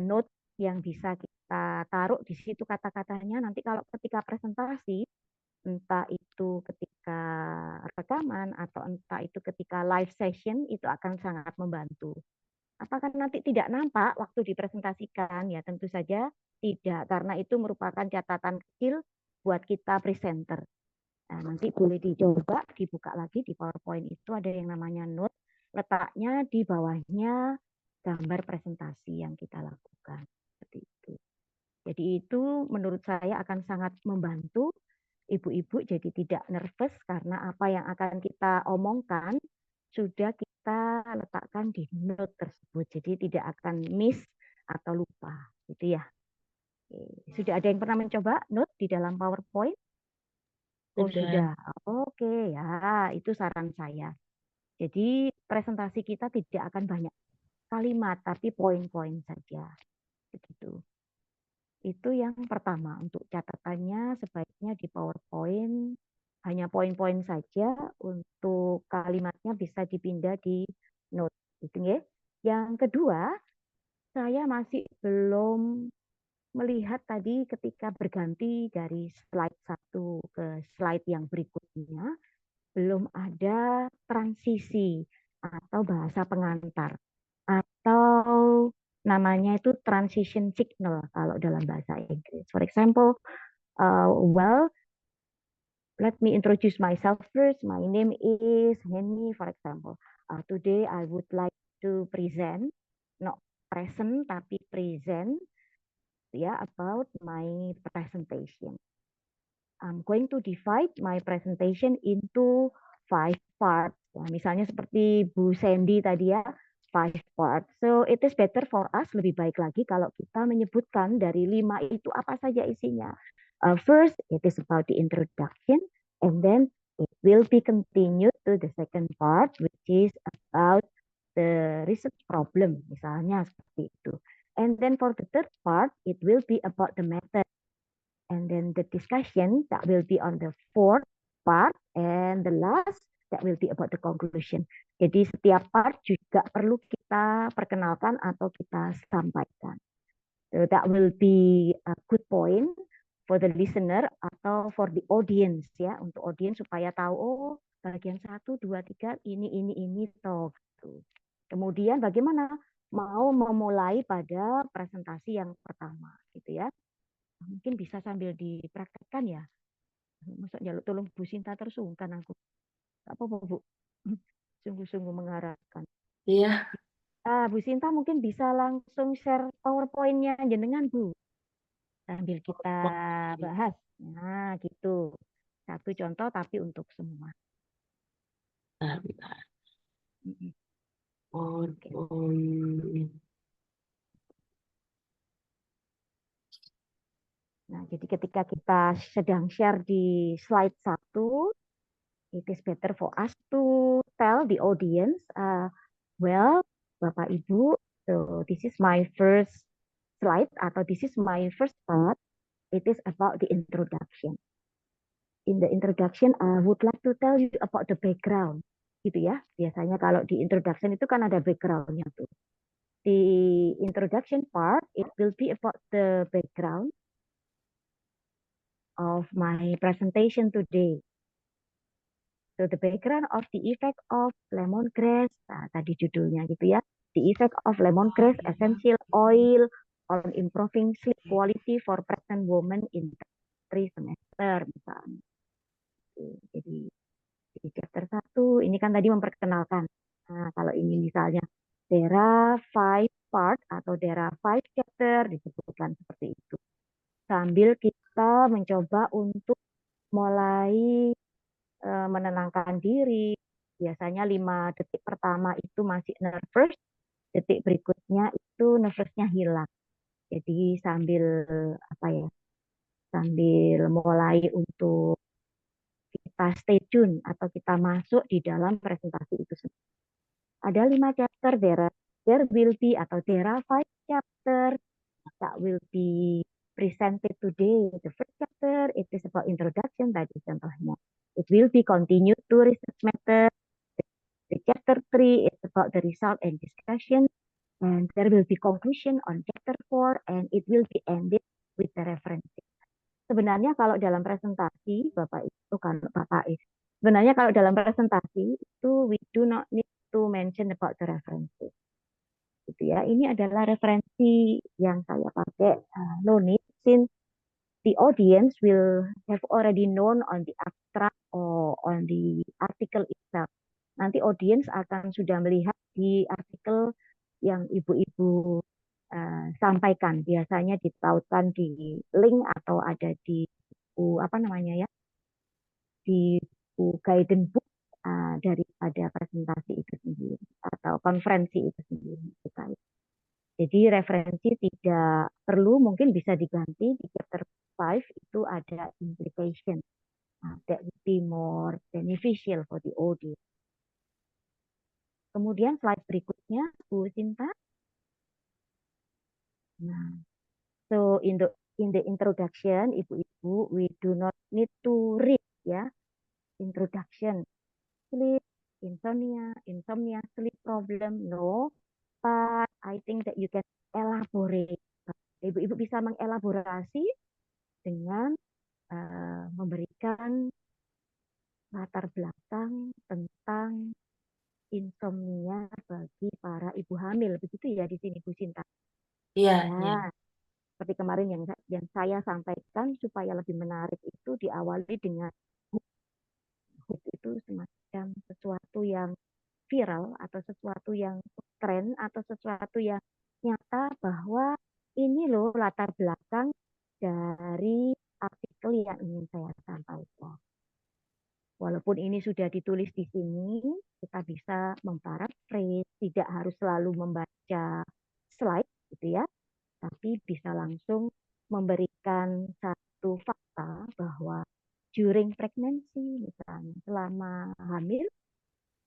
[SPEAKER 11] note yang bisa kita taruh di situ kata-katanya. Nanti kalau ketika presentasi, entah itu ketika rekaman atau entah itu ketika live session, itu akan sangat membantu. Apakah nanti tidak nampak waktu dipresentasikan? Ya tentu saja tidak, karena itu merupakan catatan kecil buat kita presenter. Nah, nanti boleh dicoba, dibuka lagi di PowerPoint itu ada yang namanya note, letaknya di bawahnya gambar presentasi yang kita lakukan. Seperti itu. Jadi itu menurut saya akan sangat membantu ibu-ibu jadi tidak nervous karena apa yang akan kita omongkan sudah kita letakkan di note tersebut. Jadi tidak akan miss atau lupa. Gitu ya. Sudah ada yang pernah mencoba note di dalam PowerPoint? Oh sudah. Oke ya, itu saran saya. Jadi presentasi kita tidak akan banyak kalimat, tapi poin-poin saja. Begitu. Itu yang pertama. Untuk catatannya sebaiknya di PowerPoint hanya poin-poin saja. Untuk kalimatnya bisa dipindah di note. Gitu ya. Yang kedua, saya masih belum melihat tadi ketika berganti dari slide satu ke slide yang berikutnya, belum ada transisi atau bahasa pengantar atau namanya itu transition signal kalau dalam bahasa Inggris. For example, well, let me introduce myself first. My name is Henny, for example. Today I would like to present, not present tapi present, ya, about my presentation. I'm going to divide my presentation into 5 parts. Nah, misalnya seperti Bu Sandy tadi ya, 5 parts. So it is better for us, lebih baik lagi kalau kita menyebutkan dari 5 itu apa saja isinya. First, it is about the introduction, and then it will be continued to the second part, which is about the research problem, misalnya seperti itu. And then for the third part, it will be about the method. And then the discussion that will be on the fourth part, and the last that will be about the conclusion. Jadi setiap part juga perlu kita perkenalkan atau kita sampaikan. So that will be a good point for the listener atau for the audience ya, untuk audience supaya tahu oh bagian 1, 2, 3 ini toh. Gitu. Kemudian bagaimana mau memulai pada presentasi yang pertama gitu ya. Mungkin bisa sambil dipraktekkan ya. Masa jaluk tolong Bu Sinta tersungkan aku. Apa-apa Bu? Sungguh-sungguh mengharapkan.
[SPEAKER 14] Iya.
[SPEAKER 11] Bu Sinta mungkin bisa langsung share PowerPoint-nya jenengan Bu. Sambil kita bahas. Nah gitu. Satu contoh tapi untuk semua.
[SPEAKER 14] Bentar.
[SPEAKER 11] Nah, jadi ketika kita sedang share di slide 1, it is better for us to tell the audience, well, Bapak Ibu, so this is my first slide atau this is my first part. It is about the introduction. In the introduction, I would like to tell you about the background, gitu ya. Biasanya kalau di introduction itu kan ada background-nya tuh. The introduction part, it will be about the background of my presentation today. So the background of the effect of lemongrass, nah, tadi judulnya gitu ya. The effect of lemongrass essential oil on improving sleep quality for pregnant women in 3 semester misalnya. Jadi chapter 1 ini kan tadi memperkenalkan. Nah, kalau ini misalnya there are 5 part atau there are 5 chapter disebutkan seperti itu. Sambil kita mencoba untuk mulai menenangkan diri. Biasanya 5 detik pertama itu masih nervous, detik berikutnya itu nervousnya hilang. Jadi sambil sambil mulai untuk kita stay tune atau kita masuk di dalam presentasi itu sendiri. Ada 5 chapter, there will be atau there are 5 chapter that will be presented today. The first chapter it is about introduction tadi contohnya. It will be continued to research method. The chapter 3 is about the result and discussion, and there will be conclusion on chapter 4, and it will be ended with the references. Sebenarnya kalau dalam presentasi, sebenarnya kalau dalam presentasi itu we do not need to mention about the references. Gitu ya. Ini adalah referensi yang saya pakai. No need, since the audience will have already known on the abstract or on the article itself. Nanti audience akan sudah melihat di artikel yang ibu-ibu sampaikan. Biasanya ditautkan di link atau ada di buku, apa namanya ya, di buku guidance book daripada presentasi itu sendiri atau konferensi itu sendiri. Jadi referensi tidak perlu, mungkin bisa diganti di chapter 5 itu ada implication. That would be more beneficial for the audience. Kemudian slide berikutnya, Bu Sinta. Nah, so in the introduction, ibu-ibu, we do not need to read ya. Introduction, sleep, insomnia, sleep problem, no. But I think that you can elaborate. Ibu-ibu bisa mengelaborasi dengan memberikan latar belakang tentang insomnia bagi para ibu hamil, begitu ya di sini Bu Sinta.
[SPEAKER 15] Iya,
[SPEAKER 11] Ya,
[SPEAKER 15] iya.
[SPEAKER 11] seperti kemarin yang saya sampaikan supaya lebih menarik itu diawali dengan hook itu semacam sesuatu yang viral atau sesuatu yang tren atau sesuatu yang nyata bahwa ini loh latar belakang dari artikel yang ingin saya sampaikan. Walaupun ini sudah ditulis di sini, kita bisa memparaphrase, tidak harus selalu membaca slide gitu ya, tapi bisa langsung memberikan satu fakta bahwa during pregnancy, misalnya selama hamil,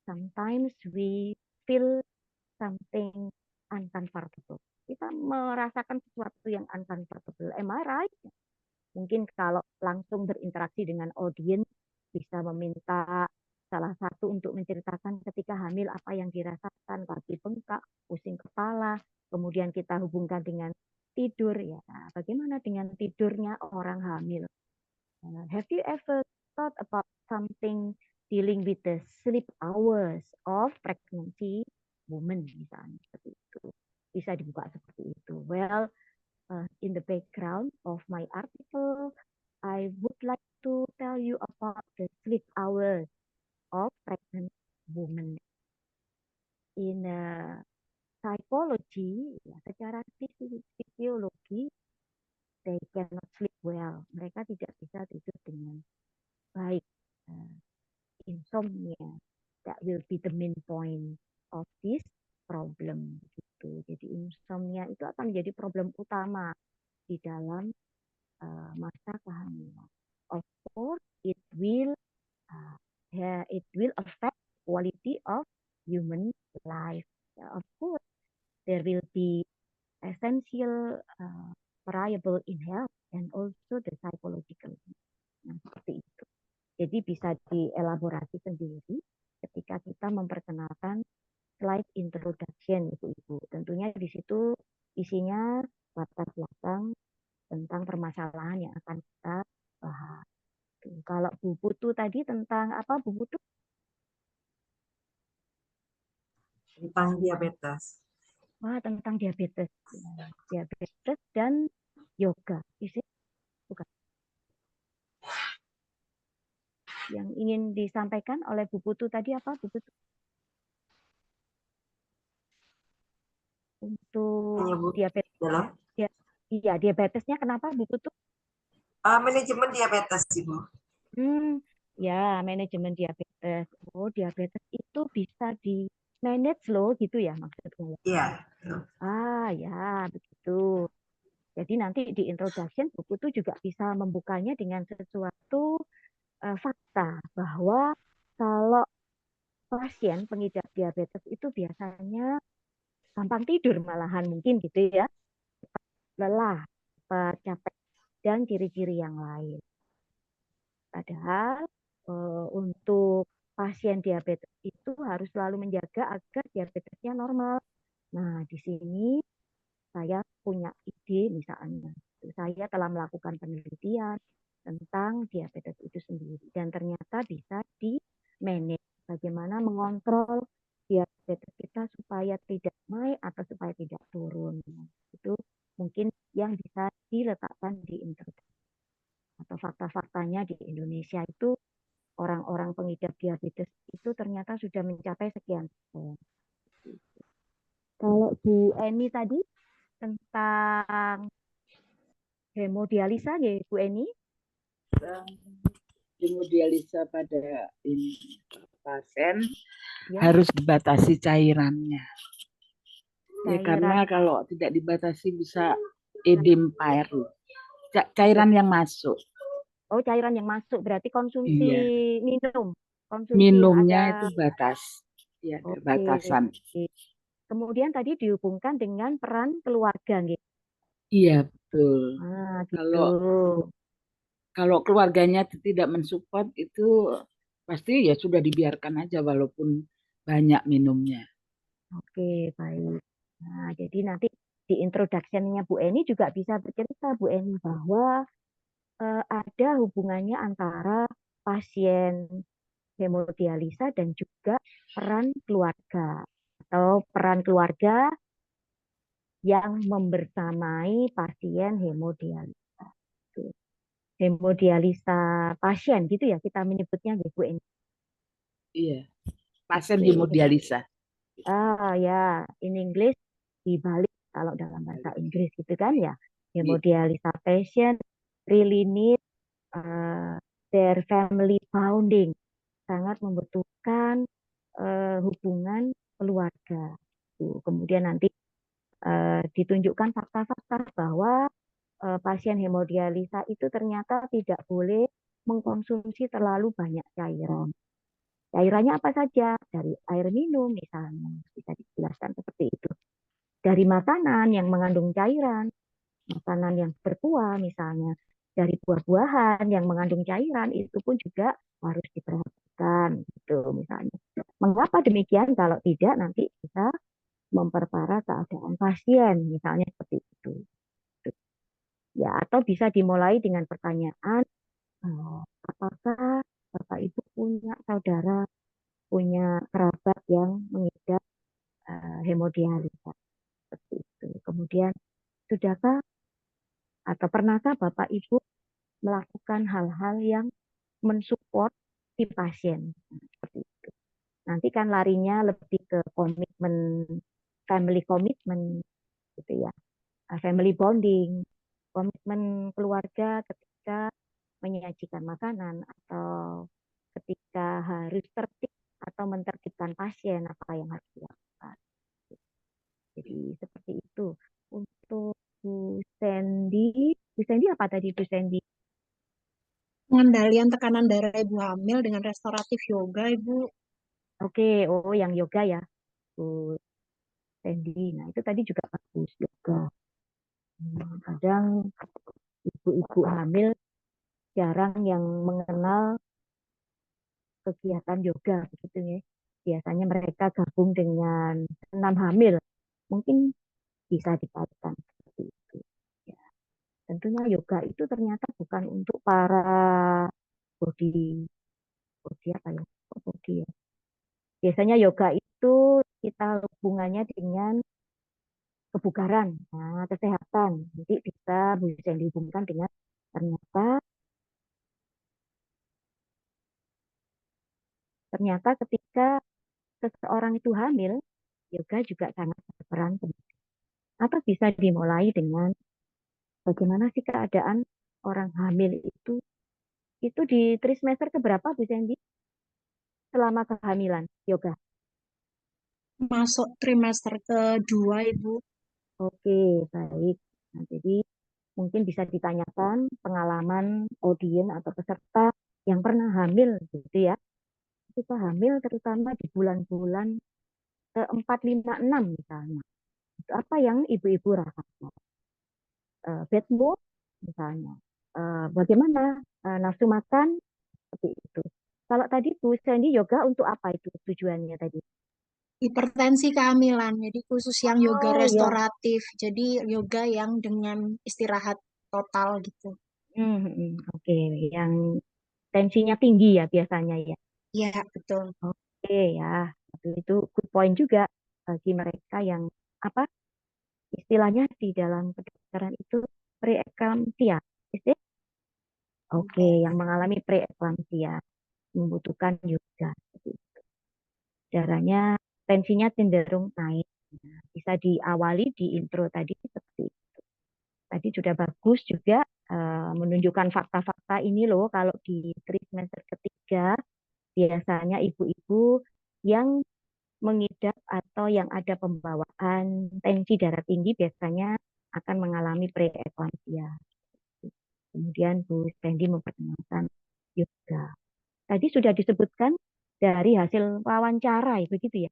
[SPEAKER 11] sometimes we feel something uncomfortable. Kita merasakan sesuatu yang uncomfortable. Am I right? Mungkin kalau langsung berinteraksi dengan audiens, bisa meminta salah satu untuk menceritakan ketika hamil apa yang dirasakan, kaki bengkak, pusing kepala, kemudian kita hubungkan dengan tidur ya. Bagaimana dengan tidurnya orang hamil? Have you ever thought about something dealing with the sleep hours of pregnancy woman misalnya seperti itu? Bisa dibuka seperti itu. Well, in the background of my article, I would like to tell you about the sleep hours of pregnant women. In psychology, ya, secara fisiologi, they cannot sleep well. Mereka tidak bisa tidur dengan baik. Insomnia, that will be the main point of this problem. Gitu. Jadi insomnia itu akan menjadi problem utama di dalam masa kehamilan. Of course, it will affect quality of human life. Of course, there will be essential variable in health and also the psychological. Nah, seperti itu. Jadi bisa dielaborasi sendiri ketika kita memperkenalkan slide introduction, ibu-ibu. Tentunya di situ isinya latar belakang tentang permasalahan yang akan kita bahas. Kalau Bu Putu tadi tentang apa, Bu Putu?
[SPEAKER 12] Tentang diabetes.
[SPEAKER 11] Wah, tentang diabetes. Diabetes dan yoga. Bukan. Yang ingin disampaikan oleh Bu Putu tadi apa, Bu Putu? Untuk diabetes. Iya, diabetesnya kenapa, Bu Putu?
[SPEAKER 12] Manajemen diabetes, Ibu.
[SPEAKER 11] Ya, manajemen diabetes. Oh, diabetes itu bisa di manage loh, gitu ya maksudnya.
[SPEAKER 12] Iya.
[SPEAKER 11] Ya, begitu. Jadi nanti di introduction Bu Putu juga bisa membukanya dengan sesuatu fakta bahwa kalau pasien pengidap diabetes itu biasanya gampang tidur malahan mungkin gitu ya. Lelah, capek, dan ciri-ciri yang lain. Padahal untuk pasien diabetes itu harus selalu menjaga agar diabetesnya normal. Nah, di sini saya punya ide misalnya, saya telah melakukan penelitian tentang diabetes itu sendiri dan ternyata bisa di-manage bagaimana mengontrol diabetes kita supaya tidak naik atau supaya tidak turun. Itu mungkin yang bisa diletakkan di internet. Atau fakta-faktanya di Indonesia itu orang-orang pengidap diabetes itu ternyata sudah mencapai sekian persen. Kalau Bu Eni tadi tentang hemodialisa ya Bu Eni?
[SPEAKER 9] Hemodialisa pada pasien
[SPEAKER 11] Ya.
[SPEAKER 9] harus dibatasi cairannya. Ya, karena
[SPEAKER 11] Cairan.
[SPEAKER 9] kalau tidak dibatasi bisa edem paru. Cairan yang masuk.
[SPEAKER 11] Oh, cairan yang masuk berarti konsumsi
[SPEAKER 9] Iya.
[SPEAKER 11] minum. Konsumsi
[SPEAKER 9] Minumnya
[SPEAKER 11] ada.
[SPEAKER 9] itu batas. Ya, ada
[SPEAKER 11] Oke.
[SPEAKER 9] batasan.
[SPEAKER 11] Kemudian tadi dihubungkan dengan peran keluarga, gitu.
[SPEAKER 9] Iya, betul.
[SPEAKER 11] Ah,
[SPEAKER 9] Kalau
[SPEAKER 11] gitu.
[SPEAKER 9] keluarganya tidak mensupport itu pasti ya sudah dibiarkan aja walaupun banyak minumnya.
[SPEAKER 11] Oke, baik. Nah, jadi nanti di introduction-nya Bu Eni juga bisa bercerita Bu Eni bahwa ada hubungannya antara pasien hemodialisa dan juga peran keluarga atau peran keluarga yang membersamai pasien hemodialisa. Hemodialisa pasien gitu ya kita menyebutnya Bu Eni.
[SPEAKER 9] Iya, pasien hemodialisa.
[SPEAKER 11] Ya, in English dibalik kalau dalam bahasa Inggris gitu kan ya. Hemodialisa patient really need their family bonding, sangat membutuhkan hubungan keluarga. Kemudian nanti ditunjukkan fakta-fakta bahwa pasien hemodialisa itu ternyata tidak boleh mengkonsumsi terlalu banyak cairan. Cairannya apa saja? Dari air minum misalnya, bisa dijelaskan seperti itu. Dari makanan yang mengandung cairan, makanan yang berkuah misalnya, dari buah-buahan yang mengandung cairan itu pun juga harus diperhatikan gitu misalnya. Mengapa demikian? Kalau tidak nanti bisa memperparah keadaan pasien misalnya seperti itu. Ya, atau bisa dimulai dengan pertanyaan, apakah Bapak Ibu punya saudara, punya kerabat yang mengidap hemodialisa seperti itu. Kemudian sudahkah atau pernahkah Bapak Ibu melakukan hal-hal yang mensupport si pasien seperti itu. Nanti kan larinya lebih ke komitmen, family commitment gitu ya, family bonding, komitmen keluarga ketika menyajikan makanan atau ketika harus tertib atau menertibkan pasien apa yang harus dilakukan. Jadi seperti itu. Untuk Bu Sandy apa tadi Bu Sandy?
[SPEAKER 13] Pengendalian tekanan darah ibu hamil dengan restoratif yoga, Ibu.
[SPEAKER 11] Oke, oh yang yoga ya, Bu Sandy. Nah itu tadi juga bagus yoga. Kadang ibu-ibu hamil jarang yang mengenal kegiatan yoga begitu ya. Biasanya mereka gabung dengan senam hamil. Mungkin bisa dikaitkan seperti itu. Ya. Tentunya yoga itu ternyata bukan untuk para body apa ya? Body ya. Biasanya yoga itu kita hubungannya dengan kebugaran, nah, kesehatan. Jadi bisa dihubungkan dengan ternyata ketika seseorang itu hamil, yoga juga sangat berperan penting. Atau bisa dimulai dengan bagaimana sih keadaan orang hamil itu di trimester keberapa Bu Sandy? Selama kehamilan yoga.
[SPEAKER 13] Masuk trimester kedua, Ibu.
[SPEAKER 11] Oke, baik. Nah, jadi mungkin bisa ditanyakan pengalaman audien atau peserta yang pernah hamil gitu ya. Ketika hamil terutama di bulan-bulan 4, 5, 6 misalnya. Itu apa yang ibu-ibu rasakan? Bad mood misalnya. Bagaimana nafsu makan seperti itu. Kalau tadi Bu Sandy yoga untuk apa itu tujuannya tadi?
[SPEAKER 13] Hipertensi kehamilan, jadi khusus yang yoga
[SPEAKER 11] Oh ya,
[SPEAKER 13] restoratif, jadi yoga yang dengan istirahat total gitu.
[SPEAKER 11] Oke, yang tensinya tinggi ya biasanya ya.
[SPEAKER 13] Iya, betul.
[SPEAKER 11] Oke ya, itu good point juga bagi mereka yang apa istilahnya di dalam kedokteran itu preeklamsia, is it? Oke, yang mengalami preeklamsia membutuhkan yoga. Darahnya tensinya cenderung naik. Bisa diawali di intro tadi seperti itu. Tadi sudah bagus juga menunjukkan fakta-fakta ini loh. Kalau di trimester ketiga biasanya ibu-ibu yang mengidap atau yang ada pembawaan tensi darah tinggi biasanya akan mengalami preeklamsia. Kemudian Bu Sandy memperkenalkan yoga. Tadi sudah disebutkan dari hasil wawancara, begitu ya.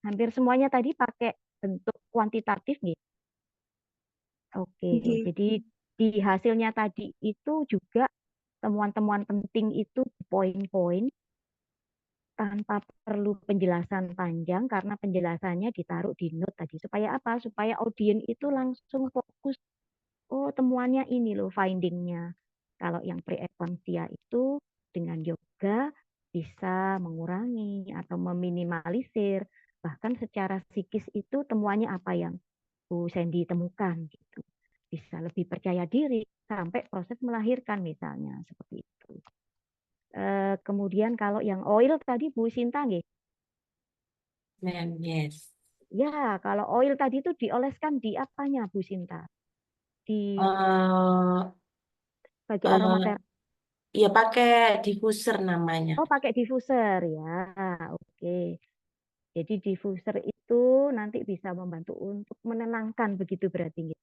[SPEAKER 11] Hampir semuanya tadi pakai bentuk kuantitatif nih. Oke, jadi di hasilnya tadi itu juga temuan-temuan penting itu poin-poin tanpa perlu penjelasan panjang karena penjelasannya ditaruh di note tadi. Supaya apa? Supaya audiens itu langsung fokus. Oh, temuannya ini loh findingnya. Kalau yang preeklamsia itu dengan yoga bisa mengurangi atau meminimalisir. Bahkan secara psikis itu temuannya apa yang Bu Sandy temukan gitu. Bisa lebih percaya diri sampai proses melahirkan misalnya seperti itu. Kemudian kalau yang oil tadi Bu Sinta nggih.
[SPEAKER 14] Yes.
[SPEAKER 11] Ya, kalau oil tadi itu dioleskan di apanya Bu Sinta? Di bagi aromaterapi.
[SPEAKER 14] Ya pakai diffuser namanya.
[SPEAKER 11] Oh, pakai diffuser ya. Oke. Jadi diffuser itu nanti bisa membantu untuk menenangkan begitu berarti.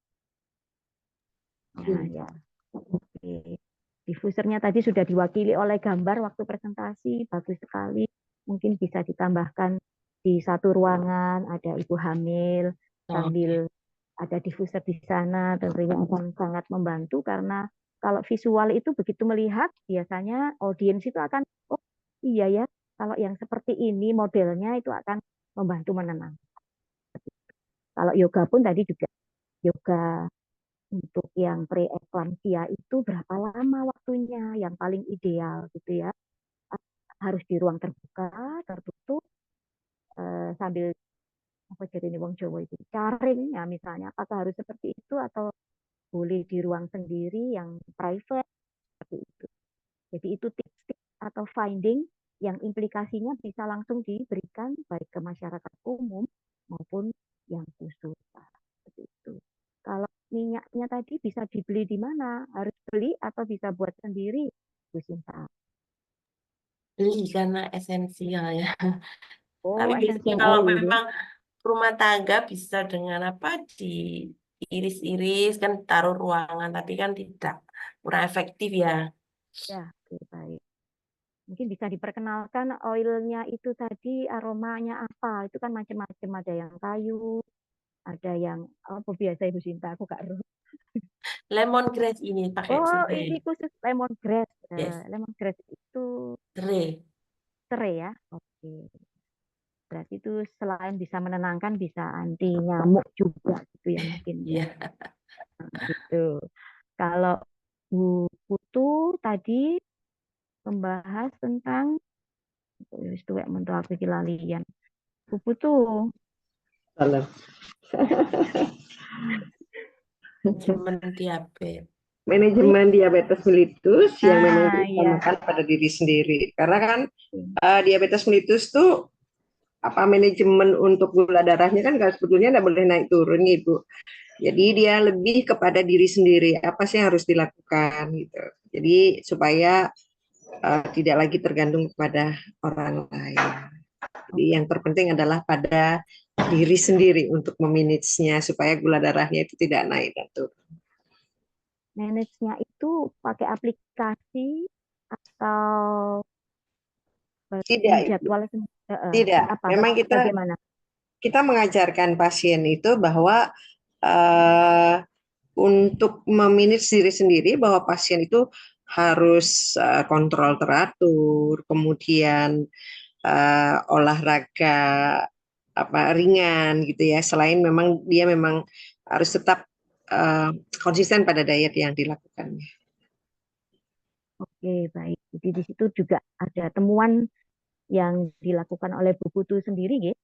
[SPEAKER 11] Ya. Oke. Diffusernya tadi sudah diwakili oleh gambar waktu presentasi, bagus sekali. Mungkin bisa ditambahkan di satu ruangan, ada ibu hamil, sambil ada diffuser di sana, tentunya akan sangat membantu karena kalau visual itu begitu melihat, biasanya audiens itu akan, oh iya ya, kalau yang seperti ini modelnya itu akan membantu menenangkan. Kalau yoga pun tadi juga, yoga untuk yang preeklamsia itu berapa lama waktunya yang paling ideal gitu ya. Harus di ruang terbuka, tertutup, sambil apa jadi ini wong Jawa itu caring ya misalnya, apakah harus seperti itu atau boleh di ruang sendiri yang private seperti itu. Jadi itu tips-tips atau finding yang implikasinya bisa langsung diberikan baik ke masyarakat umum maupun yang khusus. Seperti itu. Kalau minyaknya tadi bisa dibeli di mana? Harus beli atau bisa buat sendiri, Bu Sinta?
[SPEAKER 14] Beli karena esensial ya.
[SPEAKER 11] Oh,
[SPEAKER 14] Tapi biasanya
[SPEAKER 11] essential
[SPEAKER 14] kalau
[SPEAKER 11] oil ya.
[SPEAKER 14] memang rumah tangga bisa dengan apa diiris-iris kan taruh ruangan, tapi kan tidak kurang efektif ya.
[SPEAKER 11] Ya, oke, baik. Mungkin bisa diperkenalkan oilnya itu tadi aromanya apa? Itu kan macam-macam, ada yang kayu, ada yang apa biasa Ibu Sinta, aku gak tahu.
[SPEAKER 14] Lemongrass ini pakai
[SPEAKER 11] Oh,
[SPEAKER 14] serai.
[SPEAKER 11] ini khusus lemongrass.
[SPEAKER 14] Yes.
[SPEAKER 11] Lemongrass itu
[SPEAKER 14] Serai.
[SPEAKER 11] serai ya. Oke. Berarti itu selain bisa menenangkan bisa anti nyamuk juga gitu ya mungkin ya. Gitu. Kalau Bu Putu tadi membahas tentang itu mentok aku lalian. Bu Putu.
[SPEAKER 10] Halo.
[SPEAKER 14] Manajemen diabetes.
[SPEAKER 10] Manajemen diabetes mellitus yang memang diutamakan pada diri sendiri. Karena kan diabetes mellitus tuh manajemen untuk gula darahnya kan sebetulnya nggak boleh naik turun Ibu. Jadi dia lebih kepada diri sendiri, apa sih yang harus dilakukan gitu. Jadi supaya tidak lagi tergantung kepada orang lain. Jadi yang terpenting adalah pada diri sendiri untuk memanagenya supaya gula darahnya itu tidak naik dan turun.
[SPEAKER 11] Manage-nya itu pakai aplikasi atau
[SPEAKER 10] tidak
[SPEAKER 11] jadwal
[SPEAKER 10] tidak
[SPEAKER 11] apa?
[SPEAKER 10] Memang kita mengajarkan pasien itu bahwa untuk memanage diri sendiri bahwa pasien itu harus kontrol teratur, kemudian olahraga ringan gitu ya. Selain memang dia memang harus tetap konsisten pada diet yang dilakukan.
[SPEAKER 11] Oke, baik. Jadi di situ juga ada temuan yang dilakukan oleh Bu Putu sendiri, gitu.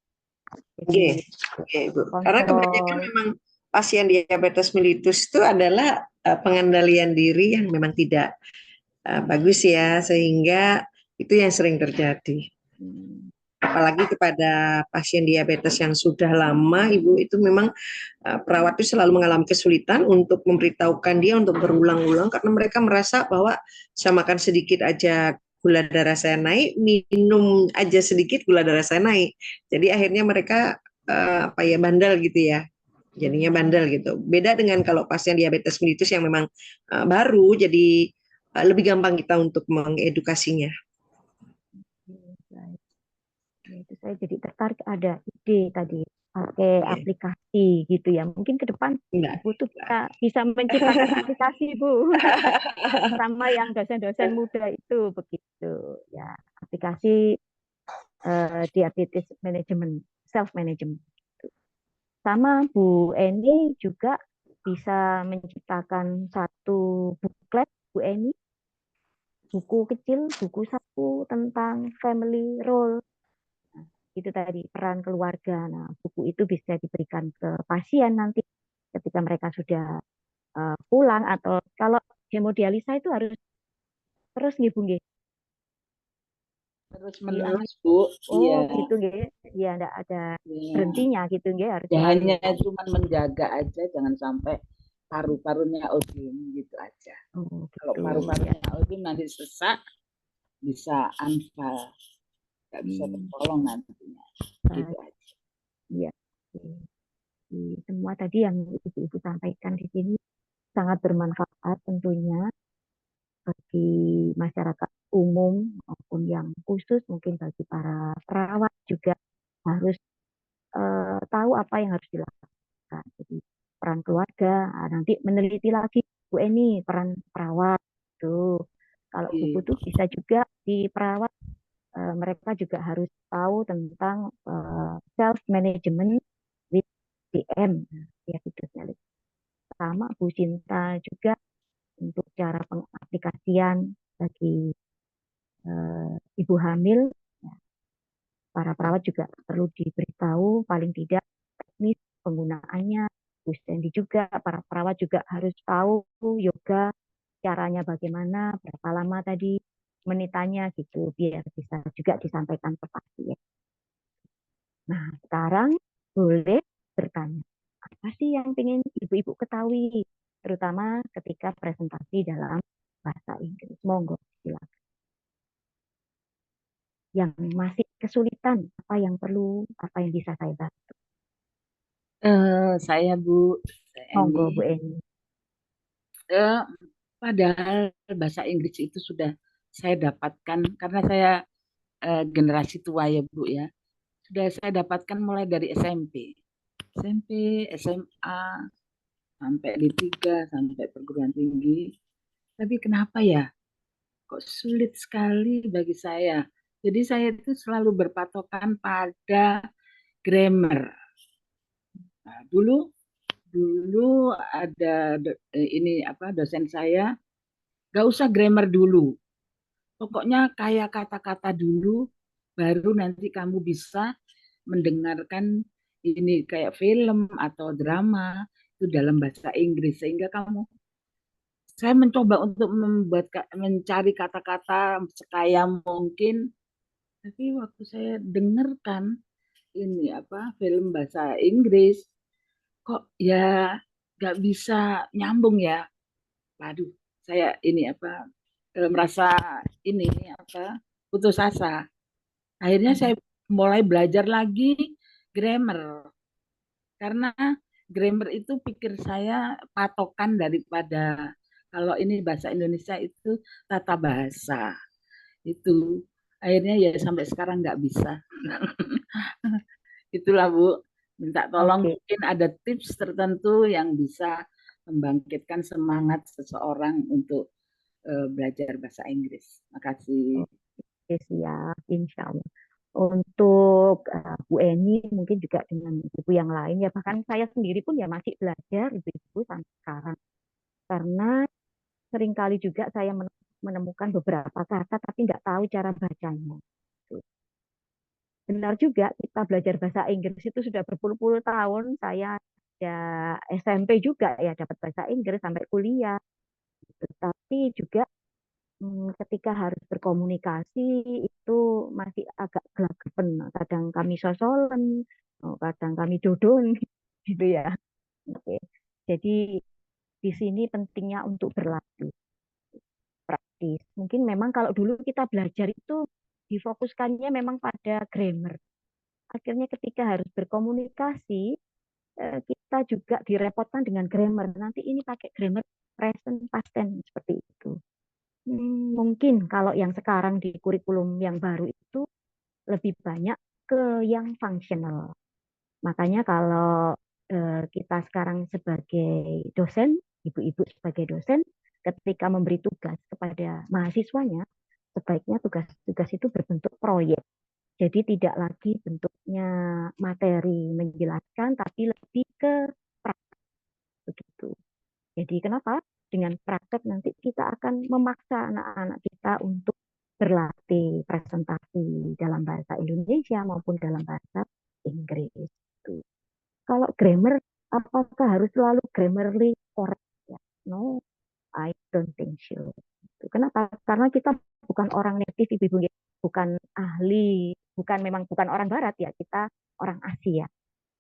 [SPEAKER 11] Jadi
[SPEAKER 10] Bu. Karena kebanyakan memang pasien diabetes mellitus itu adalah pengendalian diri yang memang tidak bagus ya, sehingga itu yang sering terjadi. Apalagi kepada pasien diabetes yang sudah lama, Ibu, itu memang perawat itu selalu mengalami kesulitan untuk memberitahukan dia untuk berulang-ulang karena mereka merasa bahwa saya makan sedikit aja gula darah saya naik, minum aja sedikit gula darah saya naik. Jadi akhirnya mereka bandel gitu ya. Jadinya bandel gitu. Beda dengan kalau pasien diabetes mellitus yang memang baru, jadi lebih gampang kita untuk mengedukasinya.
[SPEAKER 11] Itu saya jadi tertarik ada ide tadi pakai aplikasi gitu ya. Mungkin ke depan Ibu tuh bisa menciptakan aplikasi, Bu. Sama yang dosen-dosen muda itu begitu ya. Aplikasi diabetes management, self management. Sama Bu Eni juga bisa menciptakan satu booklet, Bu Eni, buku kecil, buku saku tentang family role. Itu tadi peran keluarga. Nah, buku itu bisa diberikan ke pasien nanti ketika mereka sudah pulang, atau kalau hemodialisa itu harus terus nih, Bu.
[SPEAKER 9] Terus menerus, Bu.
[SPEAKER 11] Oh, gitu nggih. Iya, enggak ada berhentinya gitu nggih, harus
[SPEAKER 9] Ya,
[SPEAKER 11] selalu.
[SPEAKER 9] hanya cuma menjaga aja, jangan sampai paru-parunya ODM gitu aja.
[SPEAKER 11] Oh,
[SPEAKER 9] Kalau
[SPEAKER 11] gitu.
[SPEAKER 9] paru-parunya ODM nanti sesak, bisa anfal, nggak bisa tertolong nantinya. Gitu aja.
[SPEAKER 11] Iya. Semua tadi yang Ibu sampaikan di sini sangat bermanfaat tentunya bagi masyarakat umum maupun yang khusus, mungkin bagi para perawat juga harus tahu apa yang harus dilakukan. Jadi peran keluarga, nanti meneliti lagi Bu Eni peran perawat tuh. Kalau buku tuh bisa juga di perawat, mereka juga harus tahu tentang self management with DM, diabetes mellitus. Sama Bu Cinta juga untuk cara pengaplikasian bagi ibu hamil. Para perawat juga perlu diberitahu paling tidak teknis penggunaannya. Bu Stendi juga, para perawat juga harus tahu yoga caranya bagaimana, berapa lama tadi menitannya gitu, biar bisa juga disampaikan ke pasien. Nah, sekarang boleh bertanya, apa sih yang ingin ibu-ibu ketahui, terutama ketika presentasi dalam bahasa Inggris? Monggo, silakan. Yang masih kesulitan, apa yang perlu, apa yang bisa saya bantu?
[SPEAKER 9] Saya Bu
[SPEAKER 11] Monggo, Bu Eni.
[SPEAKER 9] Padahal bahasa Inggris itu sudah saya dapatkan karena saya generasi tua ya Bu ya. Sudah saya dapatkan mulai dari SMP, SMA, sampai D3, sampai perguruan tinggi. Tapi kenapa ya? Kok sulit sekali bagi saya. Jadi saya itu selalu berpatokan pada grammar. Nah, dulu ada dosen saya, gak usah grammar dulu. Pokoknya kayak kata-kata dulu, baru nanti kamu bisa mendengarkan ini kayak film atau drama itu dalam bahasa Inggris, sehingga saya mencoba untuk mencari kata-kata sekaya mungkin, tapi waktu saya dengarkan ini film bahasa Inggris, kok ya nggak bisa nyambung ya. Waduh, saya ini merasa ini putus asa. Akhirnya saya mulai belajar lagi grammar. Karena grammar itu pikir saya patokan daripada kalau ini bahasa Indonesia itu tata bahasa. Itu akhirnya ya sampai sekarang nggak bisa. Itulah Bu, minta tolong mungkin ada tips tertentu yang bisa membangkitkan semangat seseorang untuk belajar bahasa Inggris. Makasih.
[SPEAKER 11] Oke, siap, insya Allah. Untuk Bu Eni mungkin juga dengan ibu yang lain ya, bahkan saya sendiri pun ya masih belajar ibu-ibu sampai sekarang, karena seringkali juga saya menemukan beberapa kata tapi nggak tahu cara bacanya. Benar juga, kita belajar bahasa Inggris itu sudah berpuluh-puluh tahun. Saya ya SMP juga ya dapat bahasa Inggris sampai kuliah. Tapi juga ketika harus berkomunikasi itu masih agak gelagapan. Kadang kami sosolen, kadang kami dodon, gitu ya. Oke. Jadi di sini pentingnya untuk berlatih, praktis. Mungkin memang kalau dulu kita belajar itu difokuskannya memang pada grammar. Akhirnya ketika harus berkomunikasi, kita juga direpotkan dengan grammar. Nanti ini pakai grammar present past tense seperti itu. Mungkin kalau yang sekarang di kurikulum yang baru itu lebih banyak ke yang fungsional. Makanya kalau kita sekarang sebagai dosen, ibu-ibu sebagai dosen, ketika memberi tugas kepada mahasiswanya, sebaiknya tugas-tugas itu berbentuk proyek. Jadi tidak lagi bentuknya materi menjelaskan, tapi lebih ke praktek begitu. Jadi kenapa? Dengan praktek nanti kita akan memaksa anak-anak kita untuk berlatih presentasi dalam bahasa Indonesia maupun dalam bahasa Inggris. Kalau grammar, apakah harus selalu grammarly correct? Ya, no, I don't think so. Kenapa? Karena kita bukan orang native, ibu-ibu, bukan ahli, bukan orang Barat ya, kita orang Asia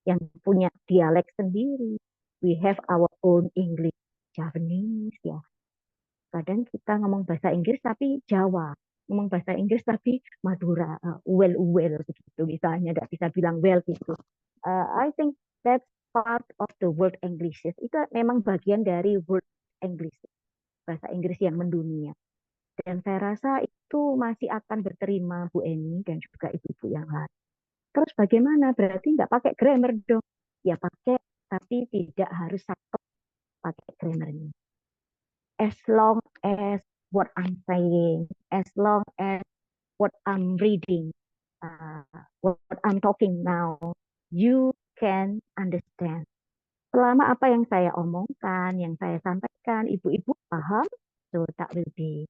[SPEAKER 11] yang punya dialek sendiri. We have our own English, Javanese ya. Kadang kita ngomong bahasa Inggris tapi Jawa, ngomong bahasa Inggris tapi Madura, well begitu misalnya, nggak bisa bilang well gitu. I think that's part of the word English. Itu memang bagian dari word English, bahasa Inggris yang mendunia. Dan saya rasa itu masih akan berterima Bu Eni dan juga ibu-ibu yang lain. Terus bagaimana? Berarti nggak pakai grammar dong? Ya pakai, tapi tidak harus saklek pakai grammarnya. As long as what I'm saying, as long as what I'm reading, what I'm talking now, you can understand. Selama apa yang saya omongkan, yang saya sampaikan, ibu-ibu paham, so that will be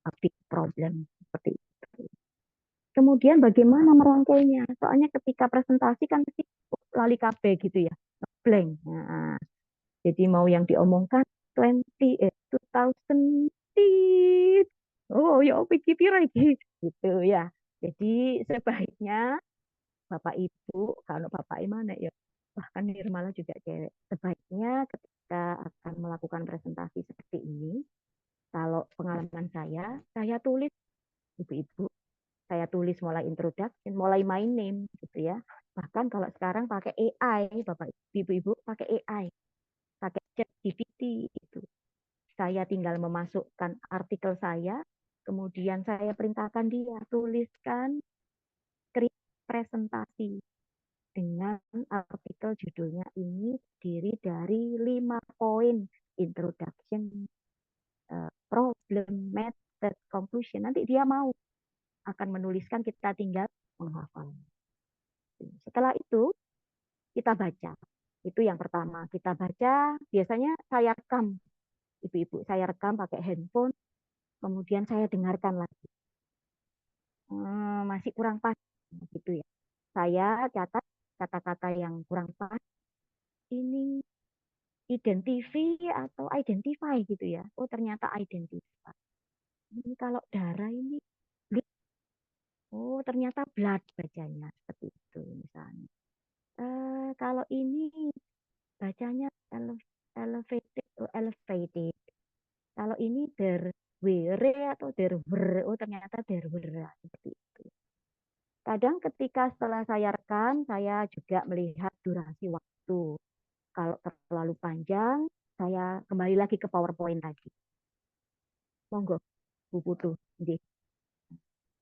[SPEAKER 11] a big problem seperti itu. Kemudian bagaimana merangkainya? Soalnya ketika presentasi kan pasti lali kabeh gitu ya, blank. Nah, jadi mau yang diomongkan 2000 tit. Oh ya pikir lagi gitu ya. Jadi sebaiknya Bapak Ibu, kalau Bapak mana ya, bahkan Nirmala juga cewek, sebaiknya ketika akan melakukan presentasi seperti ini, kalau pengalaman saya tulis ibu-ibu, saya tulis mulai introduction, mulai my name gitu ya. Bahkan kalau sekarang pakai AI, Bapak Ibu pakai AI, pakai ChatGPT itu. Saya tinggal memasukkan artikel saya, kemudian saya perintahkan dia tuliskan skrip presentasi dengan artikel judulnya ini terdiri dari 5 poin: introduction, problem, method, conclusion. Nanti dia mau akan menuliskan, kita tinggal menghafal. Setelah itu kita baca. Itu yang pertama, kita baca. Biasanya saya rekam, ibu-ibu, saya rekam pakai handphone, kemudian saya dengarkan lagi. Masih kurang pas gitu ya. Saya catat kata-kata yang kurang pas. Ini identify gitu ya. Oh ternyata identify. Ini kalau darah ini blood. Oh ternyata blood bacanya seperti itu misalnya. Kalau ini bacanya elevated. Kalau ini derwere atau derwer, oh ternyata derwera seperti itu. Kadang ketika setelah saya rekam, saya juga melihat durasi waktu. Kalau terlalu panjang, saya kembali lagi ke PowerPoint tadi. Monggo, Bu Putu.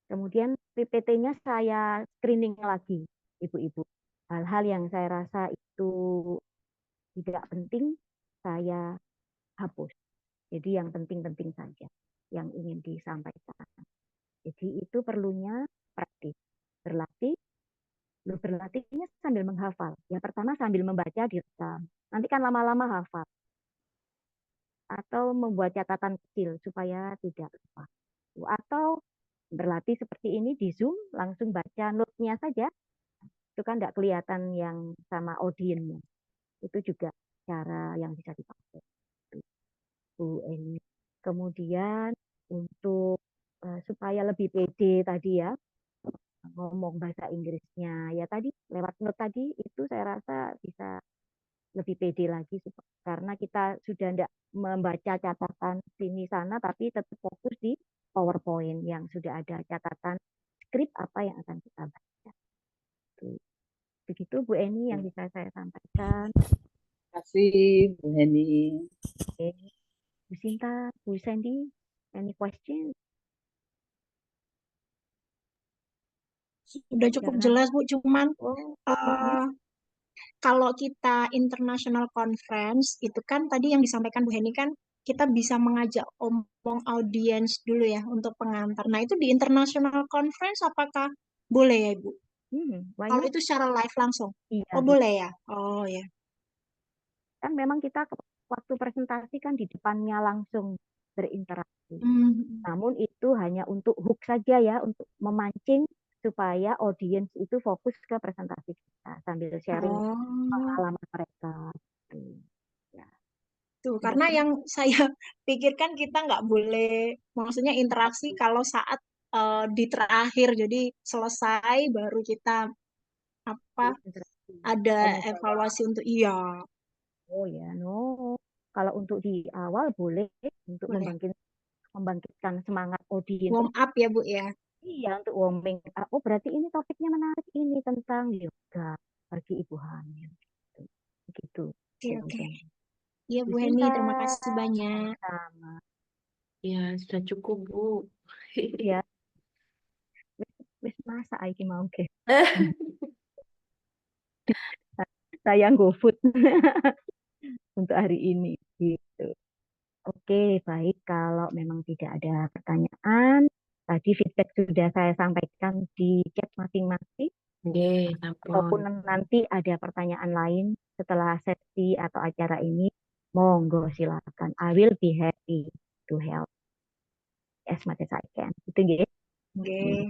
[SPEAKER 11] Kemudian PPT-nya saya screening lagi, ibu-ibu. Hal-hal yang saya rasa itu tidak penting, saya hapus. Jadi yang penting-penting saja. yang ingin disampaikan. Jadi itu perlunya praktis, berlatih. Berlatihnya sambil menghafal. Yang pertama sambil membaca direkam. Nanti kan lama-lama hafal. Atau membuat catatan kecil supaya tidak lupa. Atau berlatih seperti ini di Zoom, langsung baca note-nya saja. Itu kan tidak kelihatan yang sama audiennya. Itu juga cara yang bisa dipakai. Bu Eni. Kemudian untuk supaya lebih pede tadi ya, ngomong bahasa Inggrisnya ya tadi lewat note tadi itu saya rasa bisa lebih pede lagi karena kita sudah tidak membaca catatan sini sana tapi tetap fokus di PowerPoint yang sudah ada catatan skrip apa yang akan kita baca. Begitu Bu Eni yang bisa saya sampaikan.
[SPEAKER 9] Terima kasih Bu Heni.
[SPEAKER 11] Oke. Bu Sinta, Bu Sandy, any question?
[SPEAKER 13] Sudah cukup jelas Bu, cuman kalau kita international conference itu kan tadi yang disampaikan Bu Heni kan kita bisa mengajak omong audiens dulu ya untuk pengantar. Nah itu di international conference apakah boleh ya Ibu? Kalau itu secara live langsung?
[SPEAKER 11] Iya,
[SPEAKER 13] Oh boleh ya? Oh ya.
[SPEAKER 11] Kan memang kita waktu presentasi kan di depannya langsung berinteraksi. Namun itu hanya untuk hook saja ya, untuk memancing supaya audiens itu fokus ke presentasi kita sambil sharing pengalaman mereka. Ya.
[SPEAKER 13] Tuh, karena yang saya pikirkan kita nggak boleh, maksudnya interaksi kalau saat di terakhir, jadi selesai baru kita ada evaluasi untuk iya.
[SPEAKER 11] Oh ya, no. Kalau untuk di awal boleh untuk membangkitkan semangat audiens.
[SPEAKER 13] Warm up ya Bu ya.
[SPEAKER 11] Iya, untuk warming. Oh, berarti ini topiknya menarik ini tentang yoga bagi ibu hamil. Begitu.
[SPEAKER 13] Oke. Iya Bu Heni, terima kasih banyak.
[SPEAKER 11] Sama.
[SPEAKER 15] Ya, sudah cukup Bu.
[SPEAKER 11] Iya. Wis masak iki mau ke. Saya GoFood untuk hari ini gitu. Oke, baik kalau memang tidak ada pertanyaan, tadi feedback sudah saya sampaikan di chat masing-masing. Ataupun nanti ada pertanyaan lain setelah sesi atau acara ini, monggo silakan. I will be happy to help as much as I can. Itu ya.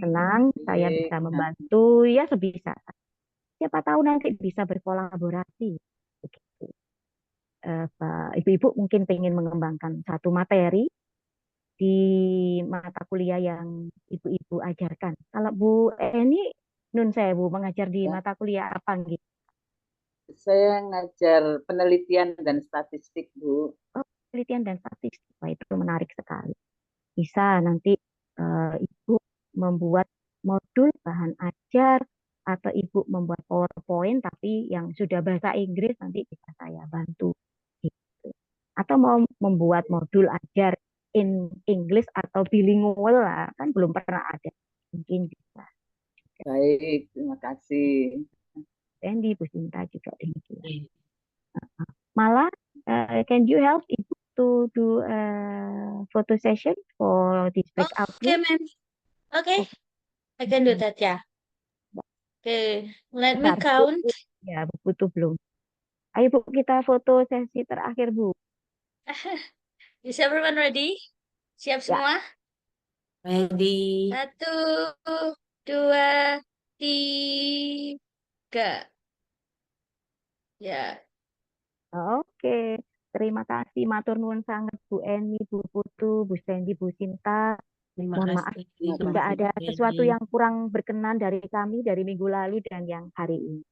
[SPEAKER 11] Senang saya bisa membantu ya sebisa. Siapa tahu nanti bisa berkolaborasi. Begitu. Ibu-ibu mungkin ingin mengembangkan satu materi di mata kuliah yang ibu-ibu ajarkan. Kalau Bu Eni, nun sewu mengajar di mata kuliah apa gitu?
[SPEAKER 9] Saya ngajar penelitian dan statistik, Bu.
[SPEAKER 11] Oh, penelitian dan statistik. Wah, itu menarik sekali. Bisa nanti Ibu membuat modul bahan ajar atau Ibu membuat PowerPoint tapi yang sudah bahasa Inggris nanti bisa saya bantu. Gitu. Atau mau membuat modul ajar in English atau bilingual lah, kan belum pernah ada. Mungkin bisa.
[SPEAKER 9] Baik, terima kasih.
[SPEAKER 11] Sandy, Bu Sinta juga demikian. Malah, can you help Ibu to do a photo session for this breakout
[SPEAKER 3] Okay,
[SPEAKER 11] room?
[SPEAKER 3] ma'am. Okay, I can do that ya. Okay, let me count.
[SPEAKER 11] Ya, butuh belum. Ayo Bu, kita foto sesi terakhir Bu.
[SPEAKER 3] Is everyone ready? Siap semua?
[SPEAKER 15] Ready.
[SPEAKER 3] 1, 2, 3. Ya.
[SPEAKER 11] Oke, terima kasih. Matur nuwun sangat Bu Eni, Bu Putu, Bu Sandy, Bu Sinta. Mohon maaf jika ada sesuatu yang kurang berkenan dari kami dari minggu lalu dan yang hari ini.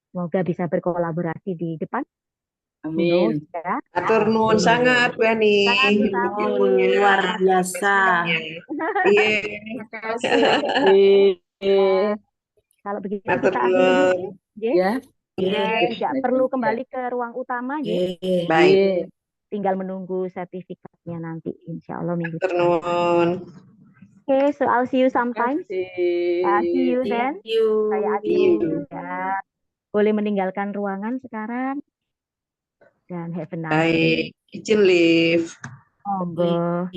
[SPEAKER 11] Semoga bisa berkolaborasi di depan.
[SPEAKER 9] Amin.
[SPEAKER 11] Ya.
[SPEAKER 10] Atur nuwun sangat Bu Eni.
[SPEAKER 15] Luar biasa.
[SPEAKER 10] Iya.
[SPEAKER 13] Terima kasih.
[SPEAKER 11] Kalau begitu
[SPEAKER 10] Atur
[SPEAKER 11] kita akhiri
[SPEAKER 10] nuwun.
[SPEAKER 11] ya.
[SPEAKER 9] Ya.
[SPEAKER 11] Tidak perlu kembali ke ruang utama ya.
[SPEAKER 10] Baik.
[SPEAKER 11] Tinggal menunggu sertifikatnya nanti insya Allah minggu
[SPEAKER 10] Atur nuwun.
[SPEAKER 11] Okay, so I'll see you sometimes. See you then. Saya akhiri ya. Boleh meninggalkan ruangan sekarang. Dan have a nice day.
[SPEAKER 10] Baik, izin live.
[SPEAKER 11] Monggo.